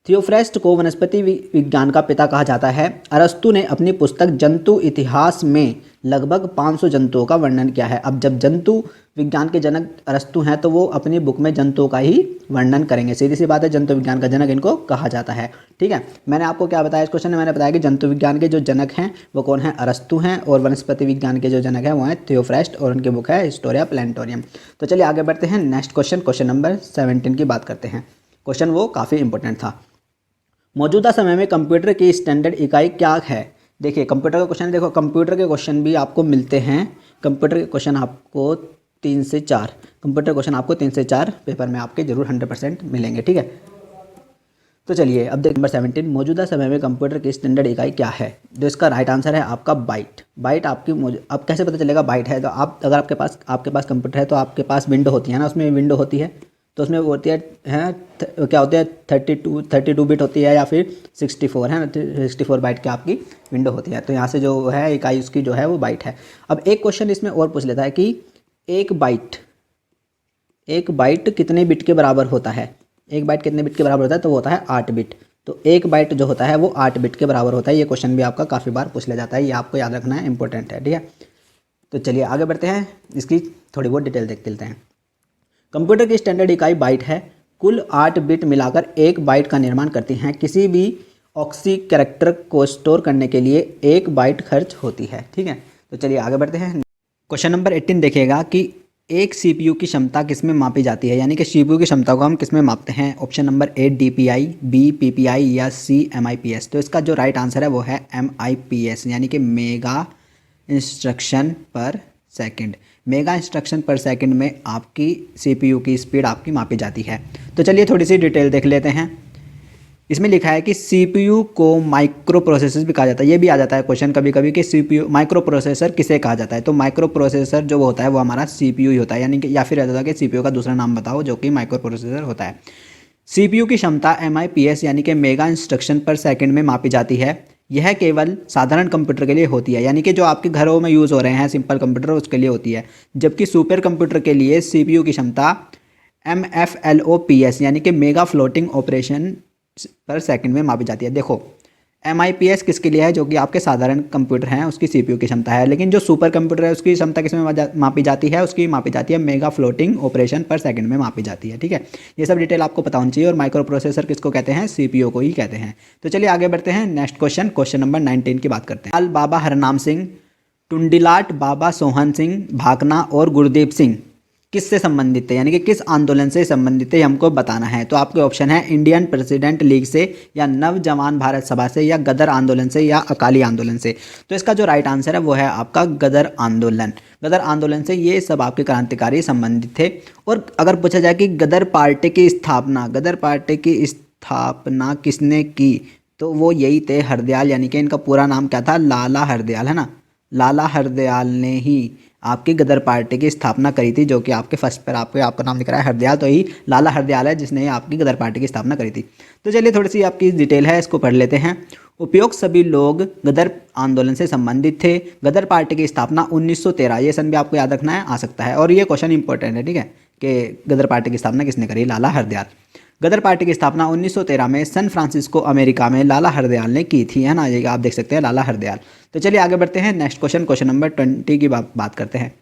थियोफ्रेस्ट को वनस्पति विज्ञान का पिता कहा जाता है। अरस्तु ने अपनी पुस्तक जंतु इतिहास में लगभग 500 जंतुओं का वर्णन किया है। अब जब जंतु विज्ञान के जनक अरस्तु हैं तो वो अपनी बुक में जंतुओं का ही वर्णन करेंगे। सीधी सी बात है, जंतु विज्ञान का जनक इनको कहा जाता है। ठीक है, मैंने आपको क्या बताया इस क्वेश्चन में, मैंने बताया कि जंतु विज्ञान के जो जनक हैं वो कौन है, अरस्तु हैं, और वनस्पति विज्ञान के जो जनक हैं वो हैं थियोफ्रेस्ट, और उनकी बुक है हिस्टोरिया प्लेनेटोरियम। तो चलिए आगे बढ़ते हैं नेक्स्ट क्वेश्चन, क्वेश्चन नंबर 17 की बात करते हैं। क्वेश्चन वो काफ़ी इंपॉर्टेंट था। मौजूदा समय में कंप्यूटर की स्टैंडर्ड इकाई क्या है। देखिए कंप्यूटर का क्वेश्चन, देखो कंप्यूटर के क्वेश्चन भी आपको मिलते हैं। कंप्यूटर के क्वेश्चन आपको 3 से 4, कंप्यूटर क्वेश्चन आपको 3 से 4 पेपर में आपके जरूर 100% मिलेंगे। ठीक है, तो चलिए अब देख नंबर 17, मौजूदा समय में कंप्यूटर की स्टैंडर्ड इकाई क्या है। जो इसका राइट आंसर है आपका बाइट। बाइट आपकी, अब कैसे पता चलेगा बाइट है, तो आप अगर आपके पास कंप्यूटर है तो आपके पास विंडो होती है ना, उसमें विंडो होती है, तो उसमें वो होती है क्या होती है 32 बिट होती है या फिर 64 है ना, 64 बाइट की आपकी विंडो होती है। तो यहाँ से जो है इकाई उसकी जो है वो बाइट है। अब एक क्वेश्चन इसमें और पूछ लेता है कि एक बाइट कितने बिट के बराबर होता है। एक बाइट कितने बिट के बराबर होता है, तो वो होता है 8 बिट। तो एक बाइट जो होता है वो 8 बिट के बराबर होता है। ये क्वेश्चन भी आपका काफ़ी बार पूछ लिया जाता है, ये आपको याद रखना है, इंपॉर्टेंट है। ठीक है, तो चलिए आगे बढ़ते हैं, इसकी थोड़ी बहुत डिटेल देख लेते हैं। कंप्यूटर की स्टैंडर्ड इकाई बाइट है। कुल 8 बिट मिलाकर एक बाइट का निर्माण करती हैं। किसी भी ऑक्सी कैरेक्टर को स्टोर करने के लिए 1 बाइट खर्च होती है। ठीक है, तो चलिए आगे बढ़ते हैं। क्वेश्चन नंबर 18 देखिएगा कि एक सीपीयू की क्षमता किस में मापी जाती है, यानी कि सीपीयू की क्षमता को हम किस में मापते हैं। Option number A DPI, B PPI या सी MIPS। तो इसका जो राइट आंसर है वो है MIPS, यानी कि मेगा इंस्ट्रक्शन पर सेकंड। मेगा इंस्ट्रक्शन पर सेकंड में आपकी सीपीयू की स्पीड आपकी मापी जाती है। तो चलिए थोड़ी सी डिटेल देख लेते हैं। इसमें लिखा है कि सीपीयू को माइक्रो प्रोसेसर भी कहा जाता है। ये भी आ जाता है क्वेश्चन कभी कभी कि सीपीयू माइक्रो प्रोसेसर किसे कहा जाता है। तो माइक्रो प्रोसेसर जो होता है वो हमारा सीपीयू ही होता है, यानी कि या फिर रहता है कि सीपीयू का दूसरा नाम बताओ जो कि माइक्रो प्रोसेसर होता है। सीपीयू की क्षमता MIPS यानी कि मेगा इंस्ट्रक्शन पर सेकंड में मापी जाती है। यह केवल साधारण कंप्यूटर के लिए होती है, यानी कि जो आपके घरों में यूज़ हो रहे हैं सिंपल कंप्यूटर उसके लिए होती है। जबकि सुपर कंप्यूटर के लिए सीपीयू की क्षमता MFLOPS यानी कि मेगा फ्लोटिंग ऑपरेशन पर सेकंड में मापी जाती है। देखो MIPS किसके लिए है, जो कि आपके साधारण कंप्यूटर हैं उसकी सीपीयू की क्षमता है, लेकिन जो सुपर कंप्यूटर है उसकी क्षमता किस में मापी जाती है, उसकी मापी जाती है मेगा फ्लोटिंग ऑपरेशन पर सेकंड में मापी जाती है। ठीक है, ये सब डिटेल आपको पता होनी चाहिए। और माइक्रो प्रोसेसर किसको कहते हैं, सीपीयू को ही कहते हैं। तो चलिए आगे बढ़ते हैं नेक्स्ट क्वेश्चन, क्वेश्चन नंबर 19 की बात करते हैं। लाल बाबा हरनाम सिंह, टुंडीलाट बाबा सोहन सिंह भाकना और गुरदीप सिंह किससे संबंधित है, यानी कि किस आंदोलन से संबंधित है हमको बताना है। तो आपके ऑप्शन है इंडियन प्रेसिडेंट लीग से, या नवजवान भारत सभा से, या गदर आंदोलन से, या अकाली आंदोलन से। तो इसका जो राइट आंसर है वो है आपका गदर आंदोलन। गदर आंदोलन से ये सब आपके क्रांतिकारी संबंधित थे। और अगर पूछा जाए कि गदर पार्टी की स्थापना किसने की, तो वो यही थे हरदयाल, यानी कि इनका पूरा नाम क्या था, लाला हरदयाल, है ना। लाला हरदयाल ने ही आपकी गदर पार्टी की स्थापना करी थी, जो कि आपके फर्स्ट पर आपका नाम लिख रहा है हरदयाल, तो ही लाला हरदयाल है जिसने आपकी गदर पार्टी की स्थापना करी थी। तो चलिए थोड़ी सी आपकी डिटेल है, इसको पढ़ लेते हैं। उपयुक्त सभी लोग गदर आंदोलन से संबंधित थे। गदर पार्टी की स्थापना 1913, ये सन भी आपको याद रखना है, आ सकता है। और ये क्वेश्चन इंपॉर्टेंट है, ठीक है, कि गदर पार्टी की स्थापना किसने करी, लाला हरदयाल। गदर पार्टी की स्थापना 1913 में सैन फ्रांसिस्को अमेरिका में लाला हरदयाल ने की थी, है ना, ये आप देख सकते हैं लाला हरदयाल। तो चलिए आगे बढ़ते हैं, नेक्स्ट क्वेश्चन नंबर 20 की बात करते हैं।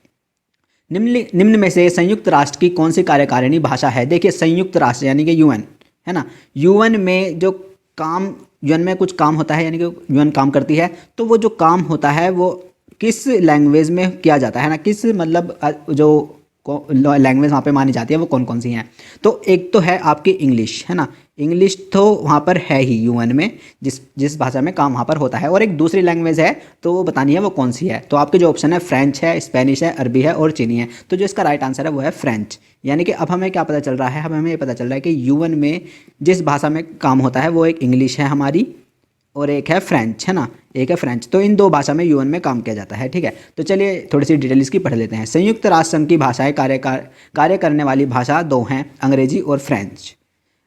निम्न में से संयुक्त राष्ट्र की कौन सी कार्यकारिणी भाषा है? देखिए संयुक्त राष्ट्र यानी कि यूएन, है ना, यूएन में जो काम, यूएन में कुछ काम होता है यानी कि यूएन काम करती है, तो वो जो काम होता है वो किस लैंग्वेज में किया जाता है ना, किस मतलब जो लैंग्वेज वहाँ पे मानी जाती है वो कौन कौन सी हैं? तो एक तो है आपकी इंग्लिश, है ना, इंग्लिश तो वहाँ पर है ही यूएन में, जिस भाषा में काम वहाँ पर होता है, और एक दूसरी लैंग्वेज है तो वो बतानी है वो कौन सी है। तो आपके जो ऑप्शन है फ्रेंच है, स्पेनिश है, अरबी है और चीनी है। तो जो इसका राइट आंसर है वो है फ्रेंच। यानी कि अब हमें क्या पता चल रहा है, हमें ये पता चल रहा है कि यूएन में जिस भाषा में काम होता है वो एक इंग्लिश है हमारी, और एक है फ्रेंच, है ना, एक है फ्रेंच। तो इन दो भाषा में यूएन में काम किया जाता है, ठीक है। तो चलिए थोड़ी सी डिटेल इसकी पढ़ लेते हैं। संयुक्त राष्ट्र संघ की भाषाएं कार्य करने वाली भाषा दो हैं, अंग्रेजी और फ्रेंच।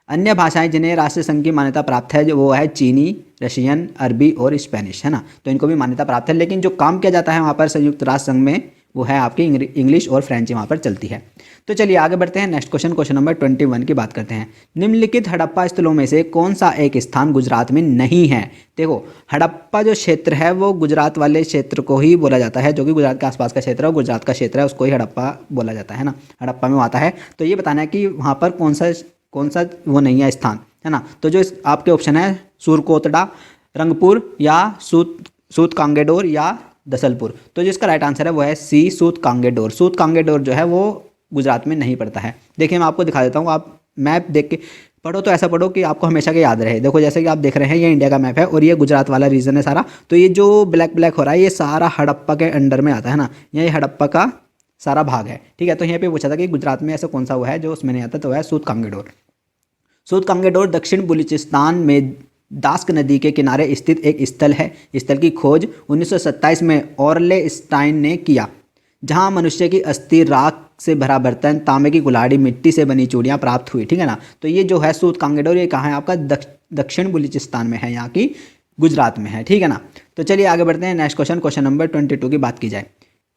अन्य भाषाएं जिन्हें राष्ट्र संघ की मान्यता प्राप्त है जो वो है चीनी, रशियन, अरबी और स्पेनिश, है ना, तो इनको भी मान्यता प्राप्त है। लेकिन जो काम किया जाता है वहाँ पर संयुक्त राष्ट्र संघ में वो है आपकी इंग्लिश और फ्रेंच वहाँ पर चलती है। तो चलिए आगे बढ़ते हैं, नेक्स्ट क्वेश्चन नंबर 21 की बात करते हैं। निम्नलिखित हड़प्पा स्थलों में से कौन सा एक स्थान गुजरात में नहीं है? देखो हड़प्पा जो क्षेत्र है वो गुजरात वाले क्षेत्र को ही बोला जाता है, जो कि गुजरात के आसपास का क्षेत्र है, गुजरात का क्षेत्र है, उसको ही हड़प्पा बोला जाता है ना, हड़प्पा में आता है। तो ये बताना है कि वहाँ पर कौन सा वो नहीं है स्थान, है ना। तो जो आपके ऑप्शन है सूरकोतड़ा, रंगपुर या सूत कांगेडोर या दसलपुर। तो जिसका राइट आंसर है वो है सी, सूत कांगेडोर। सूत कांगेडोर जो है वो गुजरात में नहीं पड़ता है। देखिए मैं आपको दिखा देता हूँ, आप मैप देख के पढ़ो तो ऐसा पढ़ो कि आपको हमेशा के याद रहे। देखो जैसे कि आप देख रहे हैं ये इंडिया का मैप है और ये गुजरात वाला रीजन है सारा। तो ये जो ब्लैक हो रहा है ये सारा हड़प्पा के अंडर में आता है ना, ये हड़प्पा का सारा भाग है, ठीक है। तो यहाँ पे पूछा था कि गुजरात में ऐसा कौन सा हुआ है जो उसमें नहीं आता, तो वह है सूत कांगेडोर। सूत कांगेडोर दक्षिण बलूचिस्तान में दास्क नदी के किनारे स्थित एक स्थल है। स्थल की खोज 1927 में ऑर्ले स्टाइन ने किया, जहां मनुष्य की अस्थि, राख से भरा बर्तन, तांबे की कुल्हाड़ी, मिट्टी से बनी चूड़ियां प्राप्त हुई, ठीक है ना। तो ये जो है सूत कांगेडोर ये कहाँ है आपका दक्षिण बलूचिस्तान में है, यहाँ की गुजरात में है, ठीक है ना। तो चलिए आगे बढ़ते हैं, नेक्स्ट क्वेश्चन नंबर 22 की बात की जाए।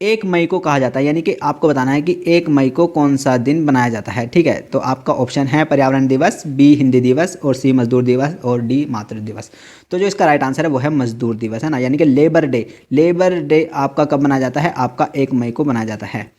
1 मई को कहा जाता है, यानी कि आपको बताना है कि 1 मई को कौन सा दिन बनाया जाता है, ठीक है। तो आपका ऑप्शन है पर्यावरण दिवस, बी हिंदी दिवस, और सी मजदूर दिवस, और डी मातृ दिवस। तो जो इसका राइट आंसर है वो है मजदूर दिवस, है ना, यानी कि लेबर डे। लेबर डे आपका कब मनाया जाता है? आपका 1 मई को मनाया जाता है।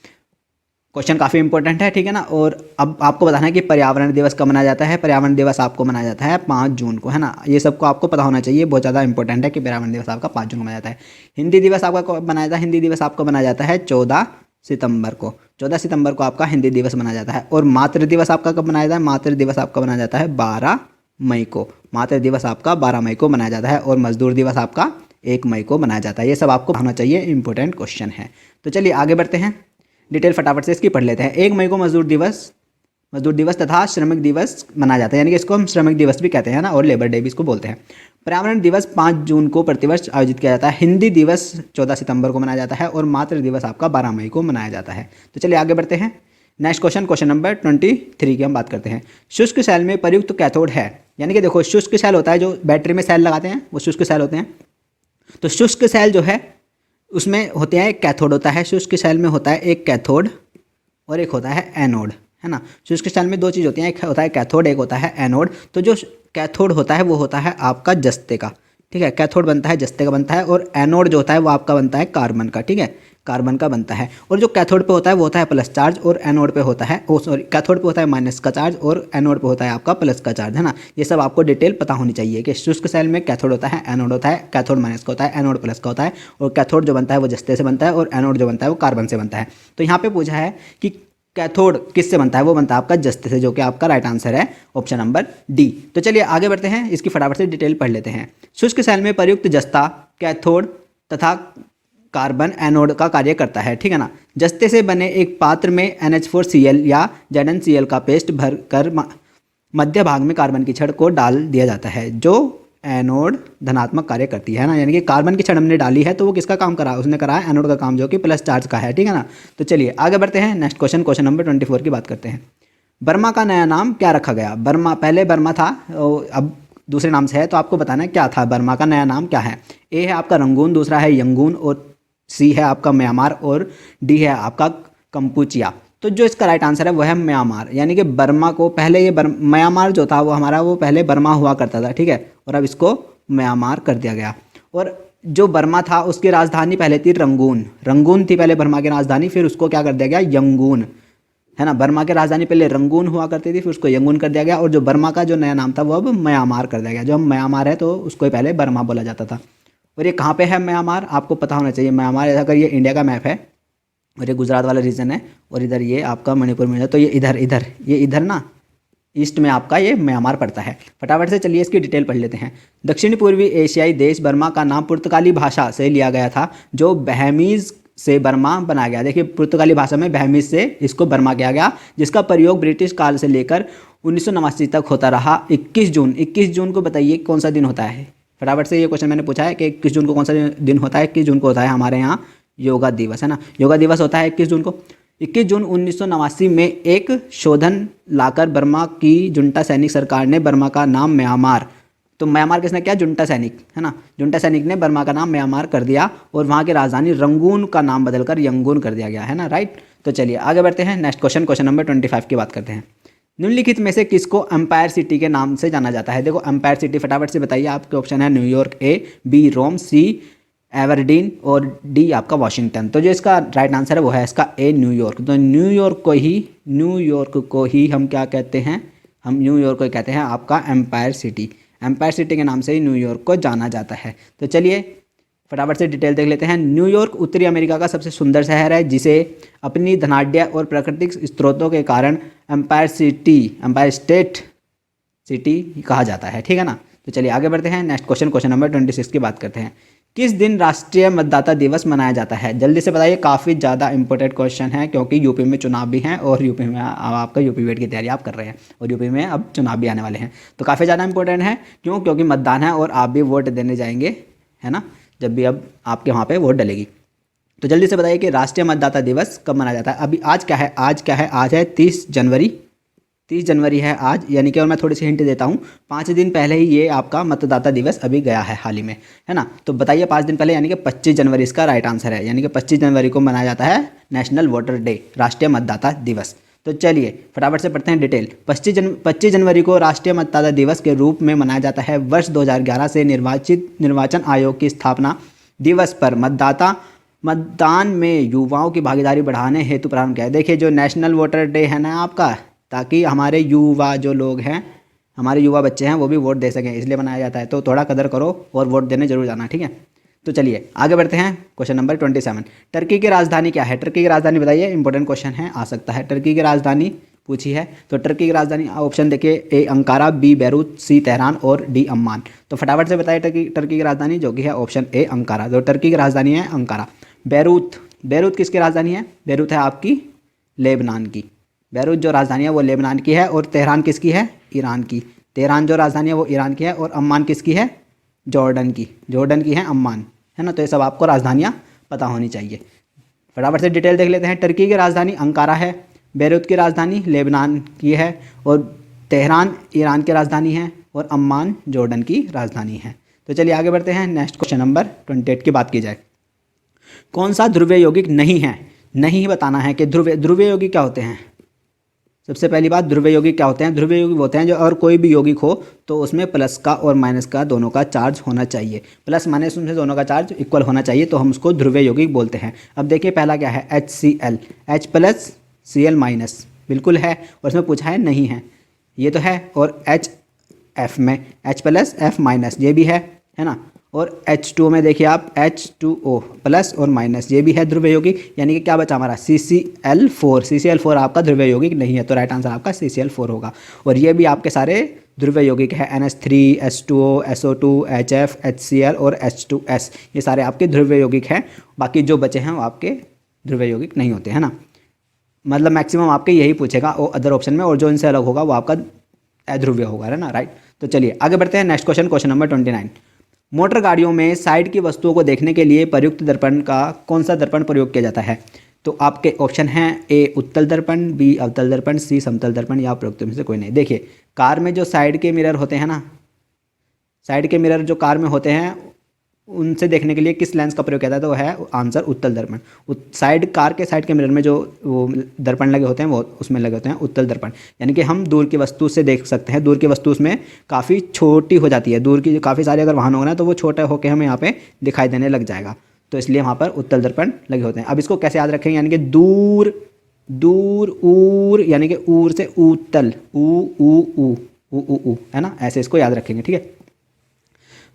क्वेश्चन काफ़ी इंपॉर्टेंट है, ठीक है ना। और अब आपको बताना है कि पर्यावरण दिवस कब मनाया जाता है। पर्यावरण दिवस आपको मनाया जाता है 5 जून को, है ना। ये सबको आपको पता होना चाहिए, बहुत ज़्यादा इंपॉर्टेंट है कि पर्यावरण दिवस आपका 5 जून को मनाया जाता है। हिंदी दिवस आपका कब मनाया जाता है? हिंदी दिवस आपको मनाया जाता है 14 सितंबर को। 14 सितंबर को आपका हिंदी दिवस मनाया जाता है। और मातृ दिवस आपका कब मनाया जाता है? मातृ दिवस आपका मनाया जाता है 12 मई को। मातृ दिवस आपका 12 मई को मनाया जाता है। और मजदूर दिवस आपका 1 मई को मनाया जाता है। ये सब आपको होना चाहिए, इंपॉर्टेंट क्वेश्चन है। तो चलिए आगे बढ़ते हैं, डिटेल फटाफट से इसकी पढ़ लेते हैं। 1 मई को मजदूर दिवस तथा श्रमिक दिवस मनाया जाता है, यानी कि इसको हम श्रमिक दिवस भी कहते हैं ना, और लेबर डे भी इसको बोलते हैं। पर्यावरण दिवस 5 जून को प्रतिवर्ष आयोजित किया जाता है। हिंदी दिवस 14 सितंबर को मनाया जाता है। और मातृ दिवस आपका 12 मई को मनाया जाता है। तो चलिए आगे बढ़ते हैं, नेक्स्ट क्वेश्चन नंबर 23 की हम बात करते हैं। शुष्क सेल में प्रयुक्त कैथोड है, यानी कि देखो शुष्क सेल होता है जो बैटरी में सेल लगाते हैं, वो शुष्क सेल होते हैं। तो शुष्क सेल जो है उसमें होते हैं, एक कैथोड होता है शुष्क सेल में, होता है एक कैथोड और एक होता है एनोड, है ना। शुष्क सेल में 2 चीज़ होती हैं, एक होता है कैथोड, एक होता है एनोड। तो जो कैथोड होता है वो होता है आपका जस्ते का, ठीक है। कैथोड बनता है जस्ते का बनता है, और एनोड जो होता है वो आपका बनता है कार्बन का, ठीक है, कार्बन का बनता है। और जो कैथोड पे होता है वो होता है प्लस चार्ज, और एनोड पे होता है कैथोड पे होता है माइनस का चार्ज, और एनोड पे होता है आपका प्लस का चार्ज, है ना। ये सब आपको डिटेल पता होनी चाहिए कि शुष्क सेल में कैथोड होता है, एनोड होता है, कैथोड माइनस का होता है, एनोड प्लस का होता है, और कैथोड जो बनता है वो जस्ते से बनता है, और एनोड जो बनता है वो कार्बन से बनता है। तो यहाँ पे पूछा है कि कैथोड किससे बनता है? वो बनता है आपका जस्ते से, जो कि आपका राइट आंसर है ऑप्शन नंबर डी। तो चलिए आगे बढ़ते हैं, इसकी फटाफट से डिटेल पढ़ लेते हैं। शुष्क सेल में प्रयुक्त जस्ता कैथोड तथा कार्बन एनोड का कार्य करता है, ठीक है ना। जस्ते से बने एक पात्र में NH4Cl या ZnCl का पेस्ट भरकर मध्य भाग में कार्बन की छड़ को डाल दिया जाता है, जो एनोड धनात्मक कार्य करती है ना। यानी कि कार्बन की छड़ हमने डाली है तो वो किसका काम करा? उसने करा है एनोड का काम, जो कि प्लस चार्ज का है, ठीक है ना। तो चलिए आगे बढ़ते हैं, नेक्स्ट क्वेश्चन नंबर 24 की बात करते हैं। बर्मा का नया नाम क्या रखा गया? बर्मा पहले बर्मा था, अब दूसरे नाम से है, तो आपको बताना है क्या था, बर्मा का नया नाम क्या है। ए है आपका रंगून, दूसरा है यंगून, और सी है आपका म्यांमार, और डी है आपका कंपुचिया। तो जो इसका राइट आंसर है वो है म्यांमार, यानी कि बर्मा को पहले ये म्यांमार जो था वो हमारा वो पहले बर्मा हुआ करता था, ठीक है, और अब इसको म्यांमार कर दिया गया। और जो बर्मा था उसकी राजधानी पहले थी रंगून, रंगून थी पहले बर्मा की राजधानी, फिर उसको क्या कर दिया गया, यंगून, है ना। बर्मा की राजधानी पहले रंगून हुआ करती थी, फिर उसको यंगून कर दिया गया, और जो बर्मा का जो नया नाम था वो अब म्यांमार कर दिया गया। जो म्यांमार है तो उसको पहले बर्मा बोला जाता था। और ये कहाँ पे है म्यांमार, आपको पता होना चाहिए। म्यांमार अगर ये इंडिया का मैप है और ये गुजरात वाला रीजन है और इधर ये आपका मणिपुर में है, तो ये इधर ना ईस्ट में आपका ये म्यांमार पड़ता है। फटाफट से चलिए इसकी डिटेल पढ़ लेते हैं। दक्षिण पूर्वी एशियाई देश बर्मा का नाम पुर्तगाली भाषा से लिया गया था, जो बहमीज़ से बर्मा बना गया। देखिए पुर्तगाली भाषा में बहमीज़ से इसको बर्मा किया गया, जिसका प्रयोग ब्रिटिश काल से लेकर 1989 तक होता रहा। 21 जून को बताइए कौन सा दिन होता है। फटाफट से ये क्वेश्चन मैंने पूछा है कि 21 जून को कौन सा दिन होता है। 21 जून को होता है हमारे यहाँ योगा दिवस, है ना। योगा दिवस होता है 21 जून को। 21 जून 1989 में एक शोधन लाकर बर्मा की जुंटा सैनिक सरकार ने बर्मा का नाम म्यांमार, तो म्यांमार किसने किया, जुंटा सैनिक, है ना। जुंटा सैनिक ने बर्मा का नाम म्यांमार कर दिया और वहाँ की राजधानी रंगून का नाम बदलकर यंगून कर दिया गया, है ना, राइट। तो चलिए आगे बढ़ते हैं। नेक्स्ट क्वेश्चन नंबर 25 की बात करते हैं। निम्नलिखित में से किसको एम्पायर सिटी के नाम से जाना जाता है। देखो एम्पायर सिटी फटाफट से बताइए। आपके ऑप्शन है न्यूयॉर्क ए, बी रोम, सी एवरडीन और डी आपका वाशिंगटन। तो जो इसका राइट आंसर है वो है इसका ए न्यूयॉर्क। तो न्यूयॉर्क को ही हम क्या कहते हैं, हम न्यूयॉर्क को कहते हैं आपका एम्पायर सिटी। एम्पायर सिटी के नाम से ही न्यूयॉर्क को जाना जाता है। तो चलिए फटाफट से डिटेल देख लेते हैं। न्यूयॉर्क उत्तरी अमेरिका का सबसे सुंदर शहर है, जिसे अपनी धनाढ्य और प्राकृतिक स्रोतों के कारण एम्पायर स्टेट सिटी कहा जाता है, ठीक है ना। तो चलिए आगे बढ़ते हैं। नेक्स्ट क्वेश्चन नंबर 26 की बात करते हैं। किस दिन राष्ट्रीय मतदाता दिवस मनाया जाता है। जल्दी से बताइए, काफ़ी ज़्यादा इंपॉर्टेंट क्वेश्चन है, क्योंकि यूपी में चुनाव भी हैं और यूपी में अब आपका यूपी वेट की तैयारी आप कर रहे हैं और यूपी में अब चुनाव भी आने वाले हैं। तो काफ़ी ज़्यादा इंपॉर्टेंट है। क्यों, क्योंकि मतदान है और आप भी वोट देने जाएंगे, है ना, जब भी अब आपके वहाँ पर वोट डलेगी। तो जल्दी से बताइए कि राष्ट्रीय मतदाता दिवस कब मनाया जाता है। अभी आज क्या है, आज है 30 जनवरी है आज, यानी कि, और मैं थोड़ी सी हिंट देता हूँ, 5 दिन पहले ही ये आपका मतदाता दिवस अभी गया है हाल ही में, है ना। तो बताइए 5 दिन पहले, यानी कि 25 जनवरी इसका राइट आंसर है। यानी कि 25 जनवरी को मनाया जाता है नेशनल वोटर डे, राष्ट्रीय मतदाता दिवस। तो चलिए फटाफट से पढ़ते हैं डिटेल। 25 जनवरी को राष्ट्रीय मतदाता दिवस के रूप में मनाया जाता है। वर्ष 2011 से निर्वाचन आयोग की स्थापना दिवस पर मतदान में युवाओं की भागीदारी बढ़ाने हेतु प्रारंभ किया है। देखिए जो नेशनल वोटर डे है ना आपका, ताकि हमारे युवा जो लोग हैं, हमारे युवा बच्चे हैं, वो भी वोट दे सकें, इसलिए बनाया जाता है। तो थोड़ा कदर करो और वोट देने जरूर जाना, ठीक है। तो चलिए आगे बढ़ते हैं। Question number 27। टर्की की राजधानी क्या है। टर्की की राजधानी बताइए, इंपॉर्टेंट क्वेश्चन है, आ सकता है। टर्की की राजधानी पूछी है, तो टर्की की राजधानी ऑप्शन देखिए, ए अंकारा, बी बैरूत, सी तेहरान और डी अम्मान। तो फटाफट से बताइए टर्की की राजधानी, जो कि है ऑप्शन ए अंकारा। तो टर्की की राजधानी है अंकारा। बैरूत किसकी राजधानी है। बैरूत है आपकी लेबनान की। बैरूत जो राजधानी है वो लेबनान की है। और तेहरान किसकी है, ईरान की। तेहरान जो राजधानी है वो ईरान की है। और अम्मान किसकी है, जॉर्डन की है अम्मान, है ना। तो ये सब आपको राजधानियाँ पता होनी चाहिए। फटाफट से डिटेल देख लेते हैं। टर्की की राजधानी अंकारा है, बैरूत की राजधानी लेबनान की है, और तेहरान ईरान की राजधानी है, और अम्मान जॉर्डन की राजधानी है। तो चलिए आगे बढ़ते हैं। नेक्स्ट क्वेश्चन नंबर 28 की बात की जाए। कौन सा ध्रुवीय यौगिक नहीं है। नहीं बताना है कि ध्रुवीय यौगिक क्या होते हैं। सबसे पहली बात, ध्रुवीय यौगिक क्या होते हैं। ध्रुवीय यौगिक होते हैं जो, और कोई भी यौगिक हो तो उसमें प्लस का और माइनस का दोनों का चार्ज होना चाहिए। प्लस माइनस में दोनों का चार्ज इक्वल होना चाहिए, तो हम उसको ध्रुवीय यौगिक बोलते हैं। अब देखिए पहला क्या है, HCl, H plus Cl minus, बिल्कुल है। और इसमें पूछा है नहीं है, ये तो है। और HF में H प्लस F माइनस, ये भी है ना। और H2O में देखिए आप H2O प्लस और माइनस, ये भी है ध्रुवीय यौगिक। यानी कि क्या बचा हमारा, CCl4 आपका ध्रुवीय यौगिक नहीं है। तो राइट आंसर आपका CCl4 होगा। और ये भी आपके सारे ध्रुवीय यौगिक है, NH3, H2O, SO2, HF, HCl और H2S, ये सारे आपके ध्रुवीय यौगिक हैं। बाकी जो बचे हैं वो आपके ध्रुवीय यौगिक नहीं होते, है ना। मतलब मैक्सिमम आपके यही पूछेगा और अदर ऑप्शन में, और जो इनसे अलग होगा वो आपका अध्रुवीय होगा, है ना, राइट। तो चलिए आगे बढ़ते हैं। Next question number 29। मोटर गाड़ियों में साइड की वस्तुओं को देखने के लिए प्रयुक्त दर्पण का कौन सा दर्पण प्रयोग किया जाता है। तो आपके ऑप्शन हैं, ए उत्तल दर्पण, बी अवतल दर्पण, सी समतल दर्पण, या प्रयुक्त में से कोई नहीं। देखिए कार में जो साइड के मिरर होते हैं ना, साइड के मिरर जो कार में होते हैं उनसे देखने के लिए किस लेंस का प्रयोग किया जाता है, तो है आंसर उत्तल दर्पण। साइड कार के साइड के मिरर में जो वो दर्पण लगे होते हैं वो उसमें लगे होते हैं उत्तल दर्पण, यानी कि हम दूर की वस्तु से देख सकते हैं। दूर की वस्तु उसमें काफ़ी छोटी हो जाती है, दूर की काफ़ी सारे अगर वाहन होगा ना तो वो छोटा होकर हमें यहाँ पे दिखाई देने लग जाएगा, तो इसलिए वहाँ पर उत्तल दर्पण लगे होते हैं। अब इसको कैसे याद रखेंगे, यानी कि दूर दूर ऊर, यानी कि ऊर से उत्तल, ऊ है ना, ऐसे इसको याद रखेंगे, ठीक है।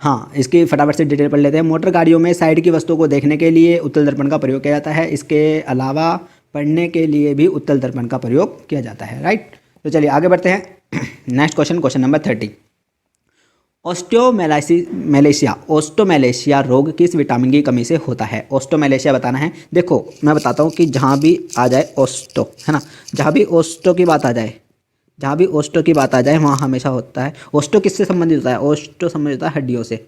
हाँ, इसकी फटाफट से डिटेल पढ़ लेते हैं। मोटर गाड़ियों में साइड की वस्तुओं को देखने के लिए उत्तल दर्पण का प्रयोग किया जाता है। इसके अलावा पढ़ने के लिए भी उत्तल दर्पण का प्रयोग किया जाता है, राइट। तो चलिए आगे बढ़ते हैं। Next question, question number 30। ओस्टोमेलेशिया रोग किस विटामिन की कमी से होता है? ओस्टोमेलेशिया बताना है। देखो मैं बताता हूँ कि जहाँ भी आ जाए ओस्टो, है ना, जहाँ भी ओस्टो की बात आ जाए, जहाँ भी ओस्टो की बात आ जाए वहाँ हमेशा होता है। ओस्टो किससे संबंधित होता है? ओस्टो संबंधित होता है हड्डियों से,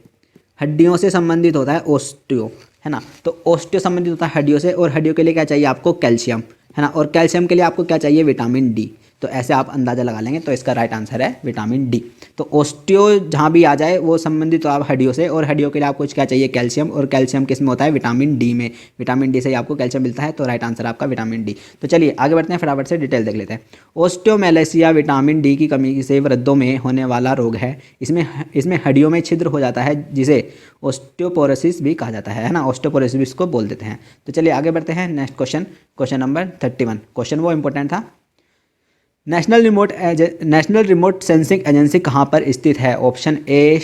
हड्डियों से संबंधित होता है ओस्टियो, है ना। तो ओस्टियो संबंधित होता है हड्डियों से, और हड्डियों के लिए क्या चाहिए आपको? कैल्शियम, है ना, और कैल्शियम के लिए आपको क्या चाहिए? Vitamin D. तो ऐसे आप अंदाज़ा लगा लेंगे, तो इसका राइट आंसर है विटामिन डी। तो ओस्टियो जहाँ भी आ जाए वो संबंधित हो आप हड्डियों से, और हड्डियों के लिए आपको क्या चाहिए? कैल्शियम, और कैल्शियम किस में होता है? विटामिन डी में। विटामिन डी से ही आपको कैल्शियम मिलता है, तो राइट आंसर आपका विटामिन डी। तो चलिए आगे बढ़ते हैं, फटाफट से डिटेल देख लेते हैं। ओस्टियोमेलेशिया विटामिन डी की कमी से वृद्धों में होने वाला रोग है। इसमें हड्डियों में छिद्र हो जाता है, जिसे ऑस्टियोपोरोसिस भी कहा जाता है ना, ऑस्टियोपोरोसिस को बोल देते हैं। तो चलिए आगे बढ़ते हैं। Next question, question number 31। Question वो इंपॉर्टेंट था। नेशनल रिमोट सेंसिंग एजेंसी कहाँ पर स्थित है? ऑप्शन ए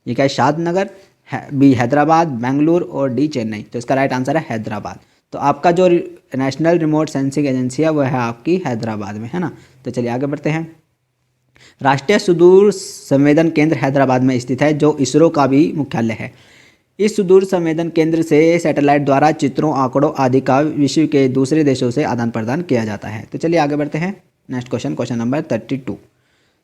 ये क्या है? शादनगर, बी हैदराबाद, बेंगलुरु, और डी चेन्नई। तो इसका राइट आंसर है हैदराबाद। तो आपका जो नेशनल रिमोट सेंसिंग एजेंसी है वो है आपकी हैदराबाद में, है ना। तो चलिए आगे बढ़ते हैं। राष्ट्रीय सुदूर संवेदन केंद्र हैदराबाद में स्थित है, जो इसरो का भी मुख्यालय है। इस सुदूर संवेदन केंद्र से सैटेलाइट द्वारा चित्रों, आंकड़ों आदि का विश्व के दूसरे देशों से आदान प्रदान किया जाता है। तो चलिए आगे बढ़ते हैं। Next question, question number 32।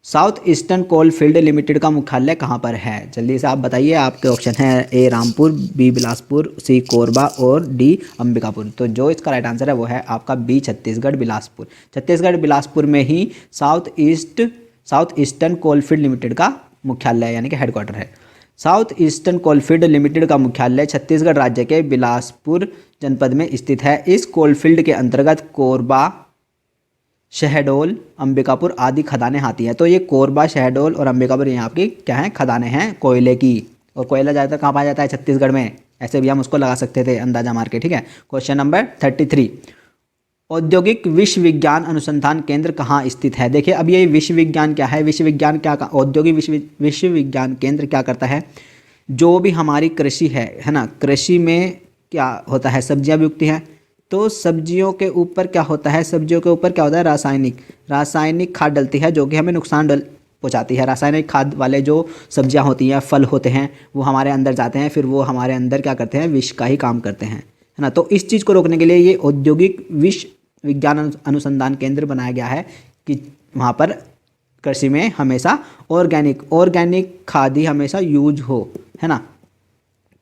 South eastern coal field limited का मुख्यालय कहाँ पर है? जल्दी से आप बताइए। आपके ऑप्शन है ए रामपुर, बी बिलासपुर, सी कोरबा, और डी अंबिकापुर। तो जो इसका राइट आंसर है वो है आपका बी छत्तीसगढ़ बिलासपुर। छत्तीसगढ़ बिलासपुर में ही साउथ ईस्टर्न कोलफील्ड लिमिटेड का मुख्यालय यानी कि हेडक्वार्टर है। साउथ ईस्टर्न कोलफील्ड लिमिटेड का मुख्यालय छत्तीसगढ़ राज्य के बिलासपुर जनपद में स्थित है। इस कोलफील्ड के अंतर्गत कोरबा, शहडोल, अंबिकापुर आदि खदानें आती हैं। तो ये कोरबा, शहडोल और अंबिकापुर ये आपकी क्या हैं? खदानें हैं कोयले की। और कोयला ज़्यादातर कहाँ पाया जाता है? छत्तीसगढ़ में। ऐसे भी हम उसको लगा सकते थे अंदाजा मार के, ठीक है। Question number 33। औद्योगिक विश्व विज्ञान अनुसंधान केंद्र कहाँ स्थित है? देखिए अब ये विश्व विज्ञान क्या है? विश्व विज्ञान क्या, औद्योगिक विश्व विज्ञान केंद्र क्या करता है? जो भी हमारी कृषि है ना, कृषि में क्या होता है? सब्जियां भी उगती हैं, तो सब्जियों के ऊपर क्या होता है? सब्जियों के ऊपर क्या होता है? रासायनिक खाद डलती है, जो कि हमें नुकसान पहुँचाती है। रासायनिक खाद वाले जो सब्जियां होती हैं, फल होते हैं, वो हमारे अंदर जाते हैं, फिर वो हमारे अंदर क्या करते हैं? विष का ही काम करते हैं, है ना। तो इस चीज़ को रोकने के लिए ये औद्योगिक विश्व विज्ञान अनुसंधान केंद्र बनाया गया है कि वहाँ पर कृषि में हमेशा ऑर्गेनिक खाद ही हमेशा यूज हो, है ना।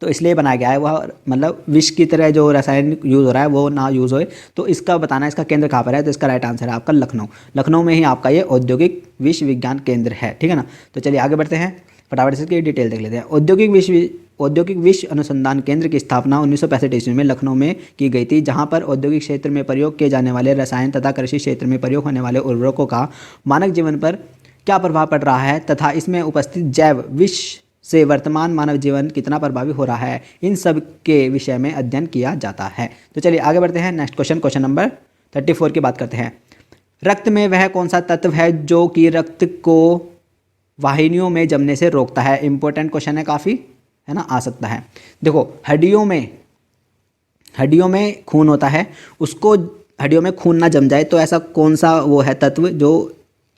तो इसलिए बनाया गया है। वह मतलब विष की तरह जो रासायनिक यूज़ हो रहा है वो ना यूज़ होए, तो इसका बताना है इसका केंद्र कहाँ पर है। तो इसका राइट आंसर है आपका लखनऊ में ही आपका ये औद्योगिक विश्व विज्ञान केंद्र है, ठीक है ना। तो चलिए आगे बढ़ते हैं, फटाफट से इसकी डिटेल देख लेते हैं। औद्योगिक विश्व अनुसंधान केंद्र की स्थापना 1965 ईस्वी में लखनऊ में की गई थी, जहां पर औद्योगिक क्षेत्र में प्रयोग किए जाने वाले रसायन तथा कृषि क्षेत्र में प्रयोग होने वाले उर्वरकों का मानव जीवन पर क्या प्रभाव पड़ रहा है तथा इसमें उपस्थित जैव विष से वर्तमान मानव जीवन कितना प्रभावी हो रहा है, इन सब के विषय में अध्ययन किया जाता है। तो चलिए आगे बढ़ते हैं। नेक्स्ट क्वेश्चन, क्वेश्चन नंबर 34 की बात करते हैं। रक्त में वह कौन सा तत्व है जो कि रक्त को वाहिनियों में जमने से रोकता है? इंपॉर्टेंट क्वेश्चन है काफ़ी, है ना, आ सकता है। देखो हड्डियों में खून होता है, उसको हड्डियों में खून ना जम जाए, तो ऐसा कौन सा वो है तत्व जो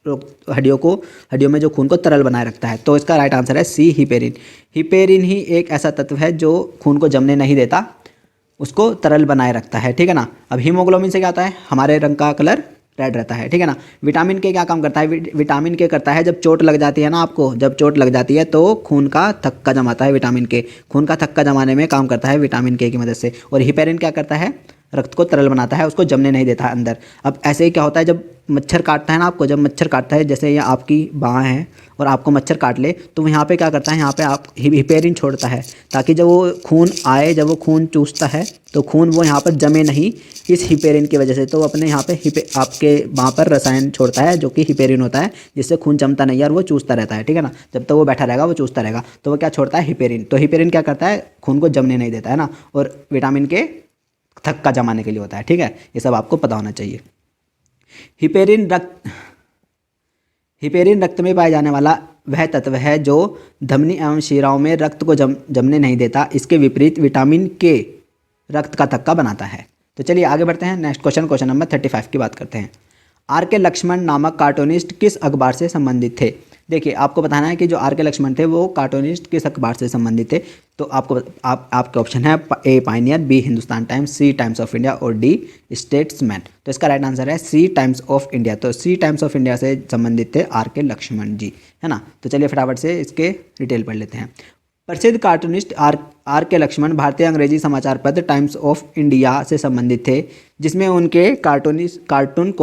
हड्डियों में जो खून को तरल बनाए रखता है? तो इसका राइट आंसर है सी हिपेरिन। हिपेरिन ही एक ऐसा तत्व है जो खून को जमने नहीं देता, उसको तरल बनाए रखता है, ठीक है ना। अब हीमोग्लोबिन से क्या होता है? हमारे रंग का कलर रेड रहता है, ठीक है ना। विटामिन के क्या काम करता है? विटामिन के करता है जब चोट लग जाती है ना आपको, जब चोट लग जाती है तो खून का थक्का जमाता है। विटामिन के खून का थक्का जमाने में काम करता है विटामिन के की मदद से। और हिपेरिन क्या करता है? रक्त को तरल बनाता है, उसको जमने नहीं देता है अंदर। अब ऐसे ही क्या होता है जब मच्छर काटता है ना आपको, जब मच्छर काटता है, जैसे ये आपकी बाँह है और आपको मच्छर काट ले, तो यहाँ पे क्या करता है, यहाँ पे आप हिपेरिन छोड़ता है ताकि जब वो खून आए, जब वो खून चूसता है तो खून वो यहाँ पर जमे नहीं इस हिपेरिन की वजह से। तो वो अपने यहाँ पे आपके बाँह पर रसायन छोड़ता है जो कि हिपेरिन होता है, जिससे खून जमता नहीं है और वो चूसता रहता है, ठीक है ना। जब तक वो बैठा रहेगा वो चूसता रहेगा, तो वो क्या छोड़ता है, हिपेरिन। तो हिपेरिन क्या करता है, खून को जमने नहीं देता है ना, और विटामिन के थक्का जमाने के लिए होता है, ठीक है। ये सब आपको पता होना चाहिए। हिपेरिन रक्त में पाया जाने वाला वह तत्व है जो धमनी एवं शिराओं में रक्त को जमने नहीं देता। इसके विपरीत विटामिन के रक्त का थक्का बनाता है। तो चलिए आगे बढ़ते हैं। नेक्स्ट क्वेश्चन, क्वेश्चन नंबर 35 की बात करते हैं। आर के लक्ष्मण नामक कार्टूनिस्ट किस अखबार से संबंधित थे? देखिए आपको बताना है कि जो आर के लक्ष्मण थे वो कार्टूनिस्ट किस अखबार से संबंधित थे। तो आपको आपके ऑप्शन है A pioneer, B Hindustan Times, C Times of India और डी स्टेट्समैन। तो इसका राइट आंसर है सी टाइम्स ऑफ इंडिया। तो सी टाइम्स ऑफ इंडिया से संबंधित थे आर के लक्ष्मण जी, है ना। तो चलिए फटाफट से इसके डिटेल पढ़ लेते हैं। प्रसिद्ध कार्टूनिस्ट आर के लक्ष्मण भारतीय अंग्रेजी समाचार पत्र टाइम्स ऑफ इंडिया से संबंधित थे, जिसमें उनके कार्टून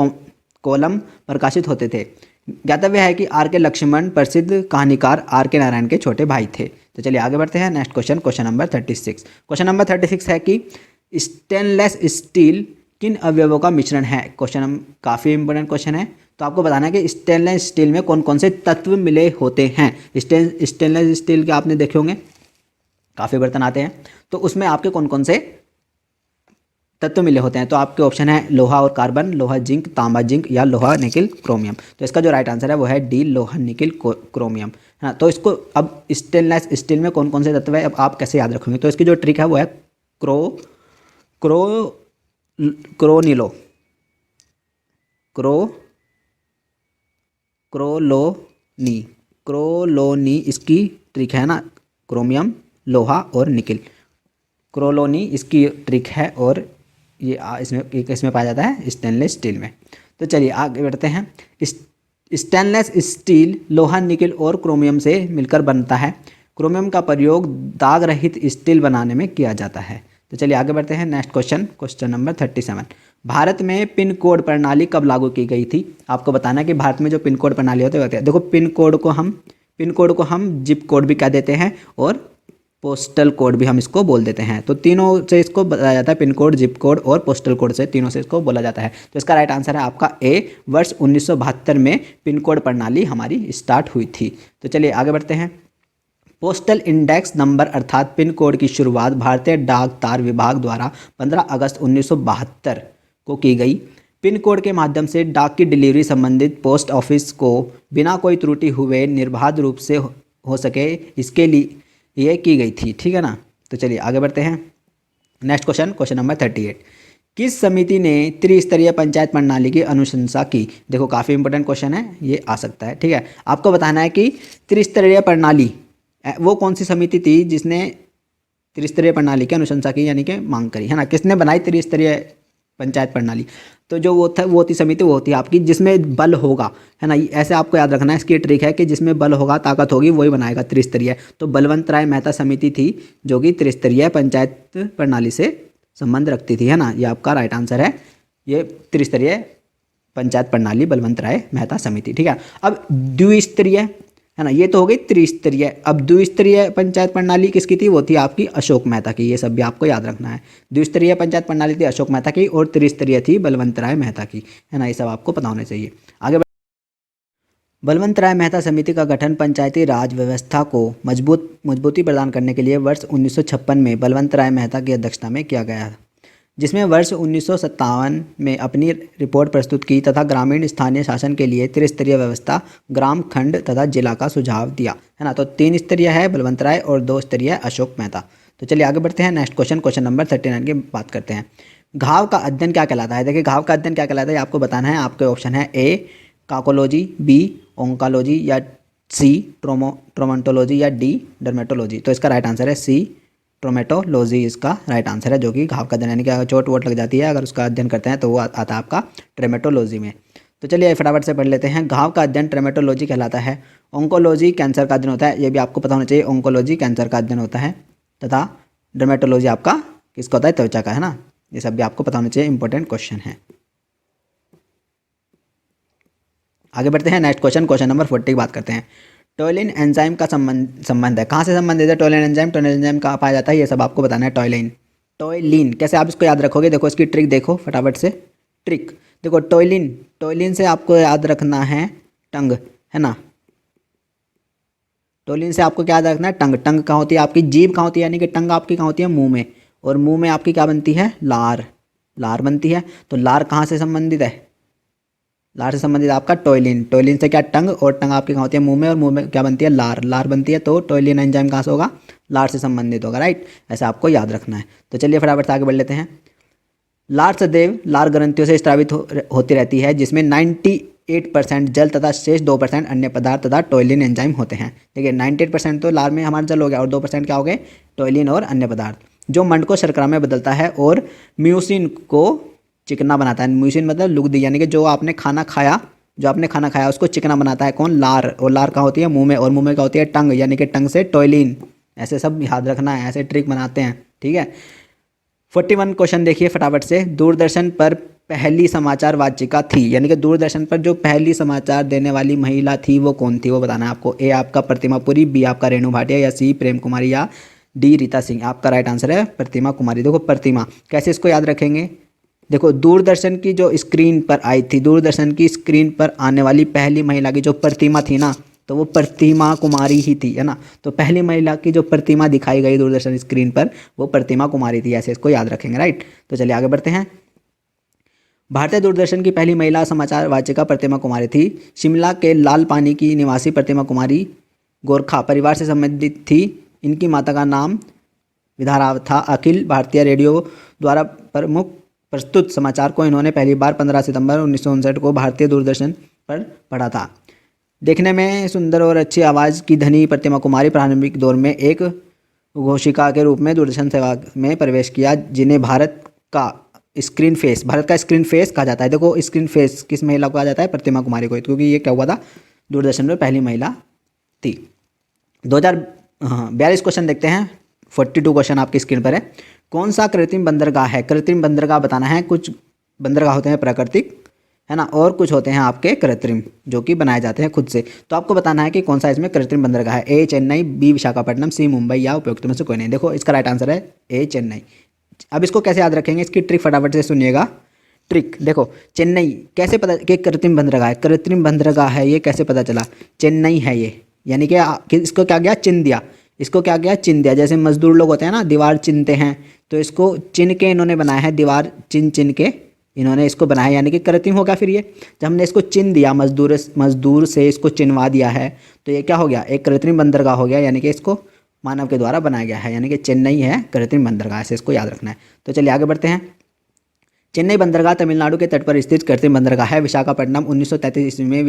कॉलम प्रकाशित होते थे। ज्ञातव्य है कि आर के लक्ष्मण प्रसिद्ध कहानीकार आर के नारायण के छोटे भाई थे। तो चलिए आगे बढ़ते हैं। Next question, question number 36। Question number 36 है कि स्टेनलेस स्टील किन अवयवों का मिश्रण है? क्वेश्चन काफ़ी इंपॉर्टेंट क्वेश्चन है। तो आपको बताना है कि स्टेनलेस स्टील में कौन कौन से तत्व मिले होते हैं। स्टेनलेस स्टील के आपने देखे होंगे, काफ़ी बर्तन आते हैं, तो उसमें आपके कौन कौन से तत्व मिले होते हैं। तो आपके ऑप्शन है लोहा और कार्बन, लोहा जिंक, तांबा जिंक या लोहा निकिल क्रोमियम। तो इसका जो राइट आंसर है वो है डी लोहा निकिल क्रोमियम, है ना। तो इसको अब स्टेनलेस स्टील में कौन कौन से तत्व है अब आप कैसे याद रखोगे? तो इसकी जो ट्रिक है वो है क्रोलोनी इसकी ट्रिक है ना। क्रोमियम, लोहा और निकिल, क्रोलोनी इसकी ट्रिक है और ये इसमें पाया जाता है स्टेनलेस स्टील में। तो चलिए आगे बढ़ते हैं। स्टेनलेस स्टील लोहा, निकिल और क्रोमियम से मिलकर बनता है। क्रोमियम का प्रयोग दाग रहित स्टील बनाने में किया जाता है। तो चलिए आगे बढ़ते हैं। Next question, question number 37। Bharat में पिन कोड प्रणाली कब लागू की गई थी? आपको बताना है कि भारत में जो पिन कोड प्रणाली होती है, देखो पिन कोड को हम जिप कोड भी कह देते हैं और पोस्टल कोड भी हम इसको बोल देते हैं। तो तीनों से इसको बताया जाता है, पिन कोड, जिप कोड और पोस्टल कोड से, तीनों से इसको बोला जाता है। तो इसका राइट आंसर है आपका ए, वर्ष 1972 में पिन कोड प्रणाली हमारी स्टार्ट हुई थी। तो चलिए आगे बढ़ते हैं। पोस्टल इंडेक्स नंबर अर्थात पिन कोड की शुरुआत भारतीय डाक तार विभाग द्वारा 15 अगस्त 1972 को की गई। पिन कोड के माध्यम से डाक की डिलीवरी संबंधित पोस्ट ऑफिस को बिना कोई त्रुटि हुए निर्बाध रूप से हो सके, इसके लिए ये की गई थी, ठीक है ना। तो चलिए आगे बढ़ते हैं। Next question, question number 38। किस समिति ने त्रिस्तरीय पंचायत प्रणाली की अनुशंसा की? देखो काफ़ी इंपॉर्टेंट क्वेश्चन है, ये आ सकता है, ठीक है। आपको बताना है कि त्रिस्तरीय प्रणाली वो कौन सी समिति थी जिसने त्रिस्तरीय प्रणाली की अनुशंसा की, यानी कि मांग करी, है ना। किसने बनाई त्रिस्तरीय पंचायत प्रणाली? तो जो वो थी समिति, वो होती है आपकी जिसमें बल होगा, है ना। ऐसे आपको याद रखना है, इसकी ट्रिक है कि जिसमें बल होगा, ताकत होगी, वही बनाएगा त्रिस्तरीय। तो बलवंत राय मेहता समिति थी जो कि त्रिस्तरीय पंचायत प्रणाली से संबंध रखती थी, है ना। ये आपका राइट आंसर है, ये त्रिस्तरीय पंचायत प्रणाली बलवंत राय मेहता समिति, ठीक है। अब द्विस्तरीय, है ना, ये तो हो गई त्रिस्तरीय। अब द्विस्तरीय पंचायत प्रणाली किसकी थी? वो थी आपकी अशोक मेहता की। ये सब भी आपको याद रखना है। द्विस्तरीय पंचायत प्रणाली थी अशोक मेहता की और त्रिस्तरीय थी बलवंत राय मेहता की, है ना। ये सब आपको पता होना चाहिए। आगे बलवंत राय मेहता समिति का गठन पंचायती राज व्यवस्था को मजबूती प्रदान करने के लिए वर्ष 1956 में बलवंत राय मेहता की अध्यक्षता में किया गया, जिसमें वर्ष 1957 में अपनी रिपोर्ट प्रस्तुत की तथा ग्रामीण स्थानीय शासन के लिए त्रिस्तरीय व्यवस्था, ग्राम, खंड तथा जिला का सुझाव दिया, है ना। तो 3 स्तरीय है बलवंत राय और 2 स्तरीय अशोक मेहता। तो चलिए आगे बढ़ते हैं। नेक्स्ट क्वेश्चन, क्वेश्चन नंबर 39 की बात करते हैं। घाव का अध्ययन क्या कहलाता है? देखिए घाव का अध्ययन क्या कहलाता है आपको बताना है। आपके ऑप्शन है ए काकोलॉजी, बी ओंकोलॉजी या सी ट्रोमेटोलॉजी या डी डर्मेटोलॉजी। तो इसका राइट आंसर है सी ट्रोमेटोलॉजी, इसका राइट आंसर है, जो कि घाव का अध्ययन, यानी कि चोट वोट लग जाती है अगर उसका अध्ययन करते हैं तो वो आता है आपका ट्रोमेटोलॉजी में। तो चलिए फटाफट से पढ़ लेते हैं। घाव का अध्ययन ट्रोमेटोलॉजी कहलाता है। ओंकोलॉजी कैंसर का अध्ययन होता है, ये भी आपको पता होना चाहिए। ओंकोलॉजी कैंसर का अध्ययन होता है तथा डर्मेटोलॉजी आपका किसका होता है? त्वचा का, है ना। ये सब भी आपको पता होना चाहिए, इंपॉर्टेंट क्वेश्चन है। आगे बढ़ते हैं नेक्स्ट क्वेश्चन नंबर 40 की बात करते हैं। टोलिन एंजाइम का संबंध है, कहाँ से संबंधित है टोलिन एंजाइम कहाँ पाया जाता है, ये सब आपको बताना है। टोलिन कैसे आप इसको याद रखोगे, देखो इसकी ट्रिक देखो फटाफट से। ट्रिक देखो, टोलिन से आपको याद रखना है टंग, है ना। टोलिन से आपको क्या याद रखना है, टंग। टंग कहाँ होती है आपकी, जीभ कहाँ होती है, यानी कि टंग आपकी कहाँ होती है, मुंह में। और मुंह में आपकी क्या बनती है, लार। लार बनती है। तो लार कहाँ से संबंधित है, लार से संबंधित आपका टोलिन। टोलिन से क्या, टंग, और टंग आपकी कहाँ होती है, मुंह में, और मुंह में क्या बनती है, लार। लार बनती है, तो टोलिन एंजाइम कहाँ से होगा, लार से संबंधित होगा, राइट। ऐसा आपको याद रखना है। तो चलिए फटाफट से आगे बढ़ लेते हैं। लार सदैव लार ग्रंथियों से स्रावित होती रहती है, जिसमें 98% जल तथा शेष 2% अन्य पदार्थ तथा टोलिन एंजाइम होते हैं। देखिए 98% तो लार में हमारा जल हो गया, और 2% क्या हो गए, टोलिन और अन्य पदार्थ, जो मंड को शर्करा में बदलता है और म्यूसिन को चिकना बनाता है। म्यूसिन मतलब लुगदी, यानी कि जो आपने खाना खाया उसको चिकना बनाता है कौन, लार। और लार कहाँ होती है, मुंह में, और मुंह में क्या होती है, टंग, यानी कि टंग से टोलिन। ऐसे सब याद रखना है, ऐसे ट्रिक बनाते हैं, ठीक है। 41 क्वेश्चन देखिए फटाफट से। दूरदर्शन पर पहली समाचार वाचिका थी, यानी कि दूरदर्शन पर जो पहली समाचार देने वाली महिला थी वो कौन थी, वो बताना है आपको। ए आपका प्रतिमा पुरी, बी आपका रेणु भाटिया, या सी प्रेम कुमारी, या डी रीता सिंह। आपका राइट आंसर है प्रतिमा कुमारी। देखो प्रतिमा कैसे इसको याद रखेंगे, देखो दूरदर्शन की जो स्क्रीन पर आई थी, दूरदर्शन की स्क्रीन पर आने वाली पहली महिला की जो प्रतिमा थी ना, तो वो प्रतिमा कुमारी ही थी, है ना। तो पहली महिला की जो प्रतिमा दिखाई गई दूरदर्शन स्क्रीन पर, वो प्रतिमा कुमारी थी। ऐसे इसको याद रखेंगे, राइट। तो चलिए आगे बढ़ते हैं। भारतीय दूरदर्शन की पहली महिला समाचार वाचिका प्रतिमा कुमारी थी। शिमला के लाल पानी की निवासी प्रतिमा कुमारी गोरखा परिवार से संबंधित थी। इनकी माता का नाम विधाराव था। अखिल भारतीय रेडियो द्वारा प्रमुख प्रस्तुत समाचार को इन्होंने पहली बार 15 सितंबर 1959 को भारतीय दूरदर्शन पर पढ़ा था। देखने में सुंदर और अच्छी आवाज़ की धनी प्रतिमा कुमारी प्रारंभिक दौर में एक घोषिका के रूप में दूरदर्शन सेवा में प्रवेश किया, जिन्हें भारत का स्क्रीन फेस कहा जाता है। देखो स्क्रीन फेस किस महिला को कहा जाता है, प्रतिमा कुमारी को, क्योंकि ये क्या हुआ था, दूरदर्शन में पहली महिला थी। 42 क्वेश्चन देखते हैं। 42 क्वेश्चन आपकी स्क्रीन पर है। कौन सा कृत्रिम बंदरगाह है, कृत्रिम बंदरगाह बताना है। कुछ बंदरगाह होते हैं प्राकृतिक, है ना, और कुछ होते हैं आपके कृत्रिम, जो कि बनाए जाते हैं खुद से। तो आपको बताना है कि कौन सा इसमें कृत्रिम बंदरगाह है। ए चेन्नई, बी विशाखापट्टनम, सी मुंबई, या उपयुक्त में से कोई नहीं। देखो इसका राइट आंसर है ए चेन्नई। अब इसको कैसे याद रखेंगे, इसकी ट्रिक फटाफट से सुनिएगा। ट्रिक देखो, चेन्नई कैसे पता कि कृत्रिम बंदरगाह है, कृत्रिम बंदरगाह है, ये कैसे पता चला, चेन्नई है ये, यानी कि इसको क्या गया, चिन्ह दिया। इसको क्या गया, चिन्ह दिया। जैसे मजदूर लोग होते हैं ना, दीवार चिनते हैं, तो इसको चिन्ह के इन्होंने बनाया है, दीवार चिन्ह के इन्होंने इसको बनाया, यानी कि कृत्रिम होगा। फिर ये जब हमने इसको चिन्ह दिया, मजदूर से इसको चिन्हवा दिया है, तो ये क्या हो गया, एक कृत्रिम बंदरगाह हो गया, यानी कि इसको मानव के द्वारा बनाया गया है, यानी कि चेन्नई है कृत्रिम बंदरगाह, से इसको याद रखना है। तो चलिए आगे बढ़ते हैं। चेन्नई बंदरगाह तमिलनाडु के तट पर स्थित कृत्रिम बंदरगाह है। विशाखापट्टनम 1933 ईस्वी में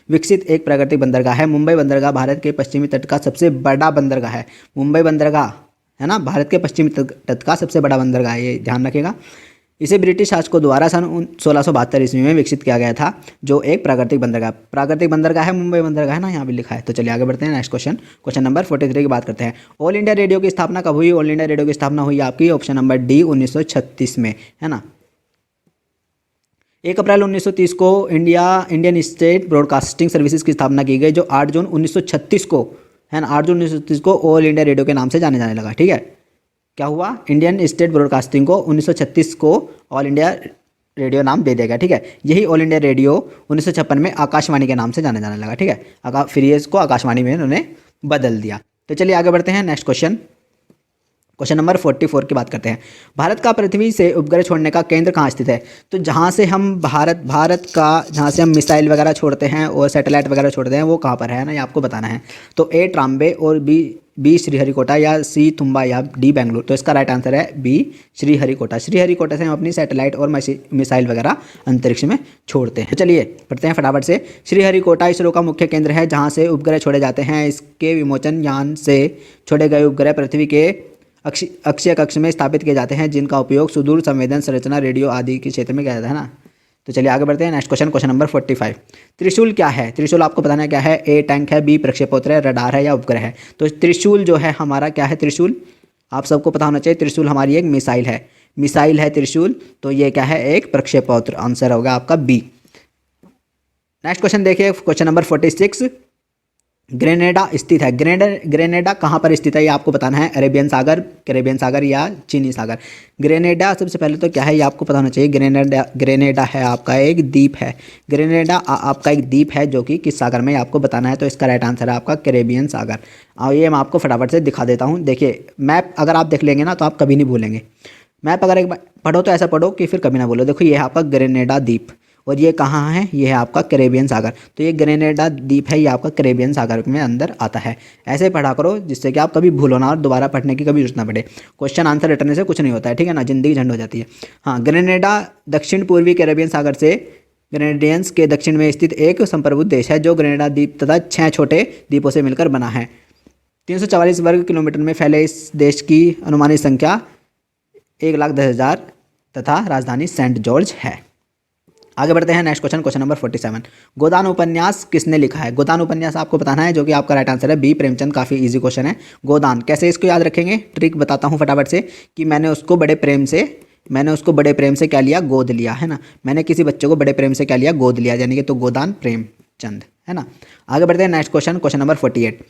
विकसित एक प्राकृतिक बंदरगाह है। मुंबई बंदरगाह भारत के पश्चिमी तट का सबसे बड़ा बंदरगाह है। मुंबई बंदरगाह, है ना, भारत के पश्चिमी तट का सबसे बड़ा बंदरगाह है, ये ध्यान रखिएगा। इसे ब्रिटिश शासकों द्वारा सन 1672 ईस्वी में विकसित किया गया था, जो एक प्राकृतिक बंदरगाह है। मुंबई बंदरगाह है ना, यहाँ भी लिखा है। तो चलिए आगे बढ़ते हैं। नेक्स्ट क्वेश्चन नंबर 43 की बात करते हैं। ऑल इंडिया रेडियो की स्थापना कब हुई। ऑल इंडिया रेडियो की स्थापना हुई आपकी ऑप्शन नंबर डी 1936 में, है ना। 1 अप्रैल 1930 को इंडियन स्टेट ब्रॉडकास्टिंग सर्विसेज की स्थापना की गई, जो 8 जून 1936 को, है ना, 8 जून 1936 को ऑल इंडिया रेडियो के नाम से जाने लगा, ठीक है। क्या हुआ, इंडियन स्टेट ब्रॉडकास्टिंग को 1936 को ऑल इंडिया रेडियो नाम दे देगा, ठीक है। यही ऑल इंडिया रेडियो 1956 में आकाशवाणी के नाम से जाने लगा, ठीक है। फिर ये इसको आकाशवाणी में उन्होंने बदल दिया। तो चलिए आगे बढ़ते हैं। नेक्स्ट क्वेश्चन नंबर 44 की बात करते हैं। भारत का पृथ्वी से उपग्रह छोड़ने का केंद्र कहाँ स्थित है। तो जहाँ से हम भारत का जहाँ से हम मिसाइल वगैरह छोड़ते हैं और सैटेलाइट वगैरह छोड़ते हैं, वो कहाँ पर है ना, ये आपको बताना है। तो ए ट्राम्बे, और बी श्रीहरिकोटा, या सी तुम्बा, या डी बेंगलुरु। तो इसका राइट आंसर है बी श्रीहरिकोटा। श्रीहरिकोटा से हम अपनी सैटेलाइट और मिसाइल वगैरह अंतरिक्ष में छोड़ते हैं। चलिए पढ़ते हैं फटाफट से। श्रीहरिकोटा इसरो का मुख्य केंद्र है, जहाँ से उपग्रह छोड़े जाते हैं। इसके विमोचन यान से छोड़े गए उपग्रह पृथ्वी के अक्षीय कक्ष में स्थापित किए जाते हैं, जिनका उपयोग सुदूर संवेदन संरचना, रेडियो आदि के क्षेत्र में किया जाता है ना। तो चलिए आगे बढ़ते हैं। Next question number 45। त्रिशूल क्या है। त्रिशूल आपको बताना है क्या है। ए टैंक है, बी प्रक्षेपोत्र है, रडार है, या उपग्रह है। तो त्रिशूल जो है हमारा क्या है, त्रिशूल आप सबको पता होना चाहिए। त्रिशूल हमारी एक मिसाइल है। मिसाइल है त्रिशूल, तो ये क्या है, एक प्रक्षेपवस्त्र। आंसर होगा आपका बी। नेक्स्ट क्वेश्चन देखिए, क्वेश्चन नंबर 46। ग्रेनेडा स्थित है। ग्रेनेडा कहाँ पर स्थित है ये आपको बताना है। अरेबियन सागर, कैरेबियन सागर या चीनी सागर। ग्रेनेडा सबसे पहले तो क्या है ये आपको पता होना चाहिए। ग्रेनेडा है आपका एक द्वीप है। ग्रेनेडा आपका एक द्वीप है जो कि किस सागर में, आपको बताना है। तो इसका राइट आंसर है आपका कैरेबियन सागर। और ये मैं आपको फटाफट से दिखा देता हूँ। देखिए मैप अगर आप देख लेंगे ना तो आप कभी नहीं भूलेंगे। मैप अगर एक बार पढ़ो तो ऐसा पढ़ो कि फिर कभी ना बोलो। देखो ये है आपका ग्रेनेडा द्वीप, और ये कहाँ है, ये है आपका कैरेबियन सागर। तो ये ग्रेनेडा द्वीप है, ये आपका कैरेबियन सागर में अंदर आता है। ऐसे पढ़ा करो जिससे कि आप कभी भूलो ना और दोबारा पढ़ने की कभी जरूरत ना पड़े। क्वेश्चन आंसर रटने से कुछ नहीं होता है, ठीक है ना, जिंदगी झंड हो जाती है। हाँ, ग्रेनेडा दक्षिण पूर्वी कैरेबियन सागर से ग्रेनेडियंस के दक्षिण में स्थित एक संप्रभुत्व देश है जो ग्रेनेडा द्वीप तथा 6 छोटे द्वीपों से मिलकर बना है। 344 वर्ग किलोमीटर में फैले इस देश की अनुमानित संख्या 1,10,000 तथा राजधानी सेंट जॉर्ज है। आगे बढ़ते हैं नेक्स्ट क्वेश्चन, क्वेश्चन नंबर 47। गोदान उपन्यास किसने लिखा है। गोदान उपन्यास आपको बताना है, जो कि आपका राइट आंसर है बी प्रेमचंद। काफ़ी इजी क्वेश्चन है। गोदान कैसे इसको याद रखेंगे, ट्रिक बताता हूँ फटाफट से कि मैंने उसको बड़े प्रेम से क्या लिया, गोद लिया, है ना। मैंने किसी बच्चे को बड़े प्रेम से क्या लिया, गोद लिया, यानी कि तो गोदान प्रेमचंद, है ना। आगे बढ़ते हैं next question, question number 48।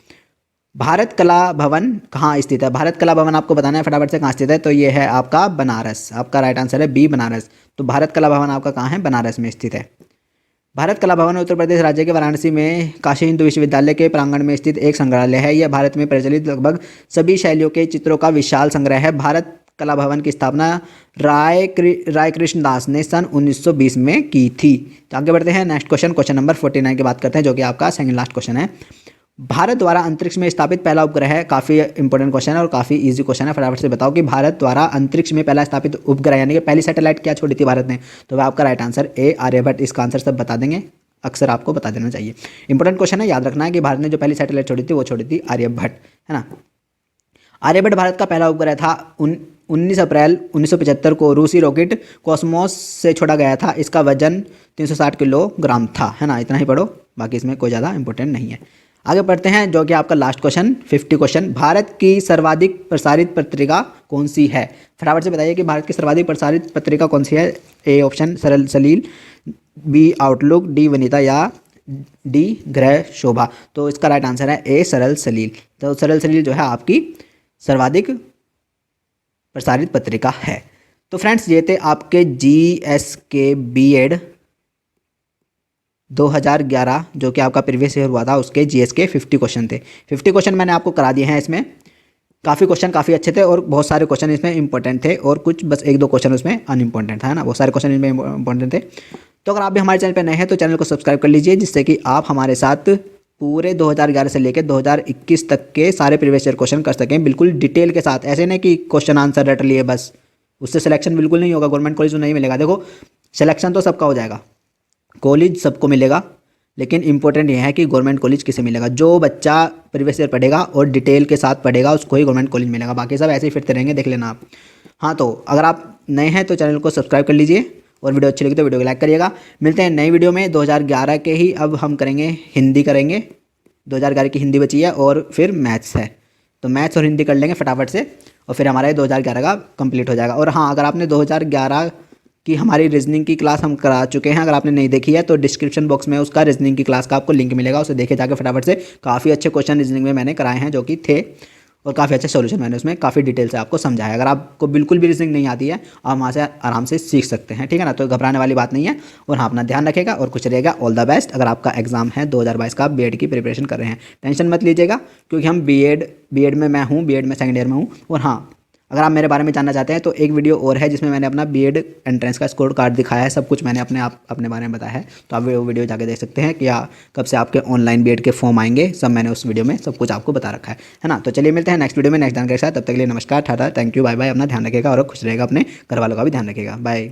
Bharat कला भवन कहाँ स्थित है। भारत कला भवन आपको बताना है फटाफट से कहाँ स्थित है। तो ये है आपका बनारस। आपका राइट आंसर है बी बनारस। तो भारत कला भवन आपका कहाँ है, बनारस में स्थित है। भारत कला भवन उत्तर प्रदेश राज्य के वाराणसी में काशी हिंदू विश्वविद्यालय के प्रांगण में स्थित एक संग्रहालय है। यह भारत में प्रचलित लगभग सभी शैलियों के चित्रों का विशाल संग्रह है। भारत कला भवन की स्थापना राय कृष्ण दास ने सन 1920 में की थी। तो आगे बढ़ते हैं नेक्स्ट क्वेश्चन, क्वेश्चन नंबर 49 की बात करते हैं, जो कि आपका सेकंड लास्ट क्वेश्चन है। भारत द्वारा अंतरिक्ष में स्थापित पहला उपग्रह है। काफ़ी इंपॉर्टेंट क्वेश्चन है और काफ़ी इजी क्वेश्चन है। फटाफट से बताओ कि भारत द्वारा अंतरिक्ष में पहला स्थापित उपग्रह यानी कि पहली सैटेलाइट क्या छोड़ी थी भारत ने। तो वह आपका राइट आंसर ए आर्यभट्ट। इसका आंसर सब बता देंगे, अक्सर आपको बता देना चाहिए। इंपॉर्टेंट क्वेश्चन है, याद रखना है कि भारत ने जो पहली सैटेलाइट छोड़ी थी वो छोड़ी थी आर्यभट्ट, है ना। आर्यभट्ट भारत का पहला उपग्रह था। 19 अप्रैल 1975 को रूसी रॉकेट कॉस्मोस से छोड़ा गया था। इसका वजन 360 किलोग्राम था, है ना। इतना ही पढ़ो, बाकी इसमें कोई ज़्यादा इंपॉर्टेंट नहीं है। आगे बढ़ते हैं, जो कि आपका लास्ट क्वेश्चन 50 क्वेश्चन। भारत की सर्वाधिक प्रसारित पत्रिका कौन सी है। फटाफट से बताइए कि भारत की सर्वाधिक प्रसारित पत्रिका कौन सी है। ए ऑप्शन सरल सलील, बी आउटलुक, डी वनिता या डी गृह शोभा। तो इसका राइट आंसर है ए सरल सलील। तो सरल सलील जो है आपकी सर्वाधिक प्रसारित पत्रिका है। तो फ्रेंड्स ये थे आपके जीएस के बीएड 2011 जो कि आपका प्रीवियस ईयर हुआ था, उसके जीएस के 50 क्वेश्चन थे। 50 क्वेश्चन मैंने आपको करा दिए हैं। इसमें काफ़ी क्वेश्चन काफ़ी अच्छे थे और बहुत सारे क्वेश्चन इसमें इंपॉर्टेंट थे और कुछ बस 1-2 क्वेश्चन उसमें अनइम्पॉर्टेंट था, है ना। बहुत सारे क्वेश्चन इसमें इंपॉर्टेंट थे। तो अगर आप भी हमारे चैनल पर नए हैं तो चैनल को सब्सक्राइब कर लीजिए, जिससे कि आप हमारे साथ पूरे 2011 से लेकर 2021 तक के सारे प्रीवियस ईयर क्वेश्चन कर सकें बिल्कुल डिटेल के साथ। ऐसे नहीं कि क्वेश्चन आंसर रट लिए बस, उससे सिलेक्शन बिल्कुल नहीं होगा। गवर्नमेंट कॉलेज में नहीं मिलेगा। देखो सिलेक्शन तो सबका हो जाएगा, कॉलेज सबको मिलेगा, लेकिन इंपॉर्टेंट यह है कि गवर्नमेंट कॉलेज किसे मिलेगा। जो बच्चा प्रीवियस ईयर पढ़ेगा और डिटेल के साथ पढ़ेगा उसको ही गवर्नमेंट कॉलेज मिलेगा, बाकी सब ऐसे ही फिरते रहेंगे, देख लेना आप। हाँ, तो अगर आप नए हैं तो चैनल को सब्सक्राइब कर लीजिए और वीडियो अच्छी लगी तो वीडियो को लाइक करिएगा। मिलते हैं नई वीडियो में। 2011 के ही अब हम करेंगे, हिंदी करेंगे। 2011 की हिंदी बची है और फिर मैथ्स है, तो मैथ्स और हिंदी कर लेंगे फटाफट से और फिर हमारा 2011 का कंप्लीट हो जाएगा। और हाँ, अगर आपने 2011 की हमारी रीजनिंग की क्लास हम करा चुके हैं, अगर आपने नहीं देखी है तो डिस्क्रिप्शन बॉक्स में उसका रीजनिंग की क्लास का आपको लिंक मिलेगा, उसे देखे जाकर फटाफट से। काफ़ी अच्छे क्वेश्चन रीजनिंग में मैंने कराए हैं जो कि थे और काफ़ी अच्छे सॉल्यूशन मैंने उसमें काफ़ी डिटेल से आपको समझाया। अगर आपको बिल्कुल भी रीजनिंग नहीं आती है आप वहाँ से आराम से सीख सकते हैं, ठीक है ना। तो घबराने वाली बात नहीं है। और हाँ, अपना ध्यान रखेगा और कुछ रहेगा। All the best. अगर आपका एग्जाम है 2022 का, बीएड की प्रिपरेशन कर रहे हैं, टेंशन मत लीजिएगा, क्योंकि हम बीएड में मैं हूँ, बीएड में सेकंड ईयर में हूँ। और हाँ, अगर आप मेरे बारे में जानना चाहते हैं तो एक वीडियो और है जिसमें मैंने अपना बीएड एंट्रेंस का स्कोर कार्ड दिखाया है, सब कुछ मैंने अपने बारे में बताया है। तो आप वो वीडियो जाके देख सकते हैं कि कब से आपके ऑनलाइन बीएड के फॉर्म आएंगे, सब मैंने उस वीडियो में सब कुछ आपको बता रखा है ना। तो चलिए मिलते हैं नेक्स्ट वीडियो में नेक्स्ट जानकारी के साथ। तब तक के लिए नमस्कार, tata, thank you, bye bye. अपना ध्यान रखिएगा और खुश रहेगा, अपने घर वालों का भी ध्यान रखिएगा। बाय।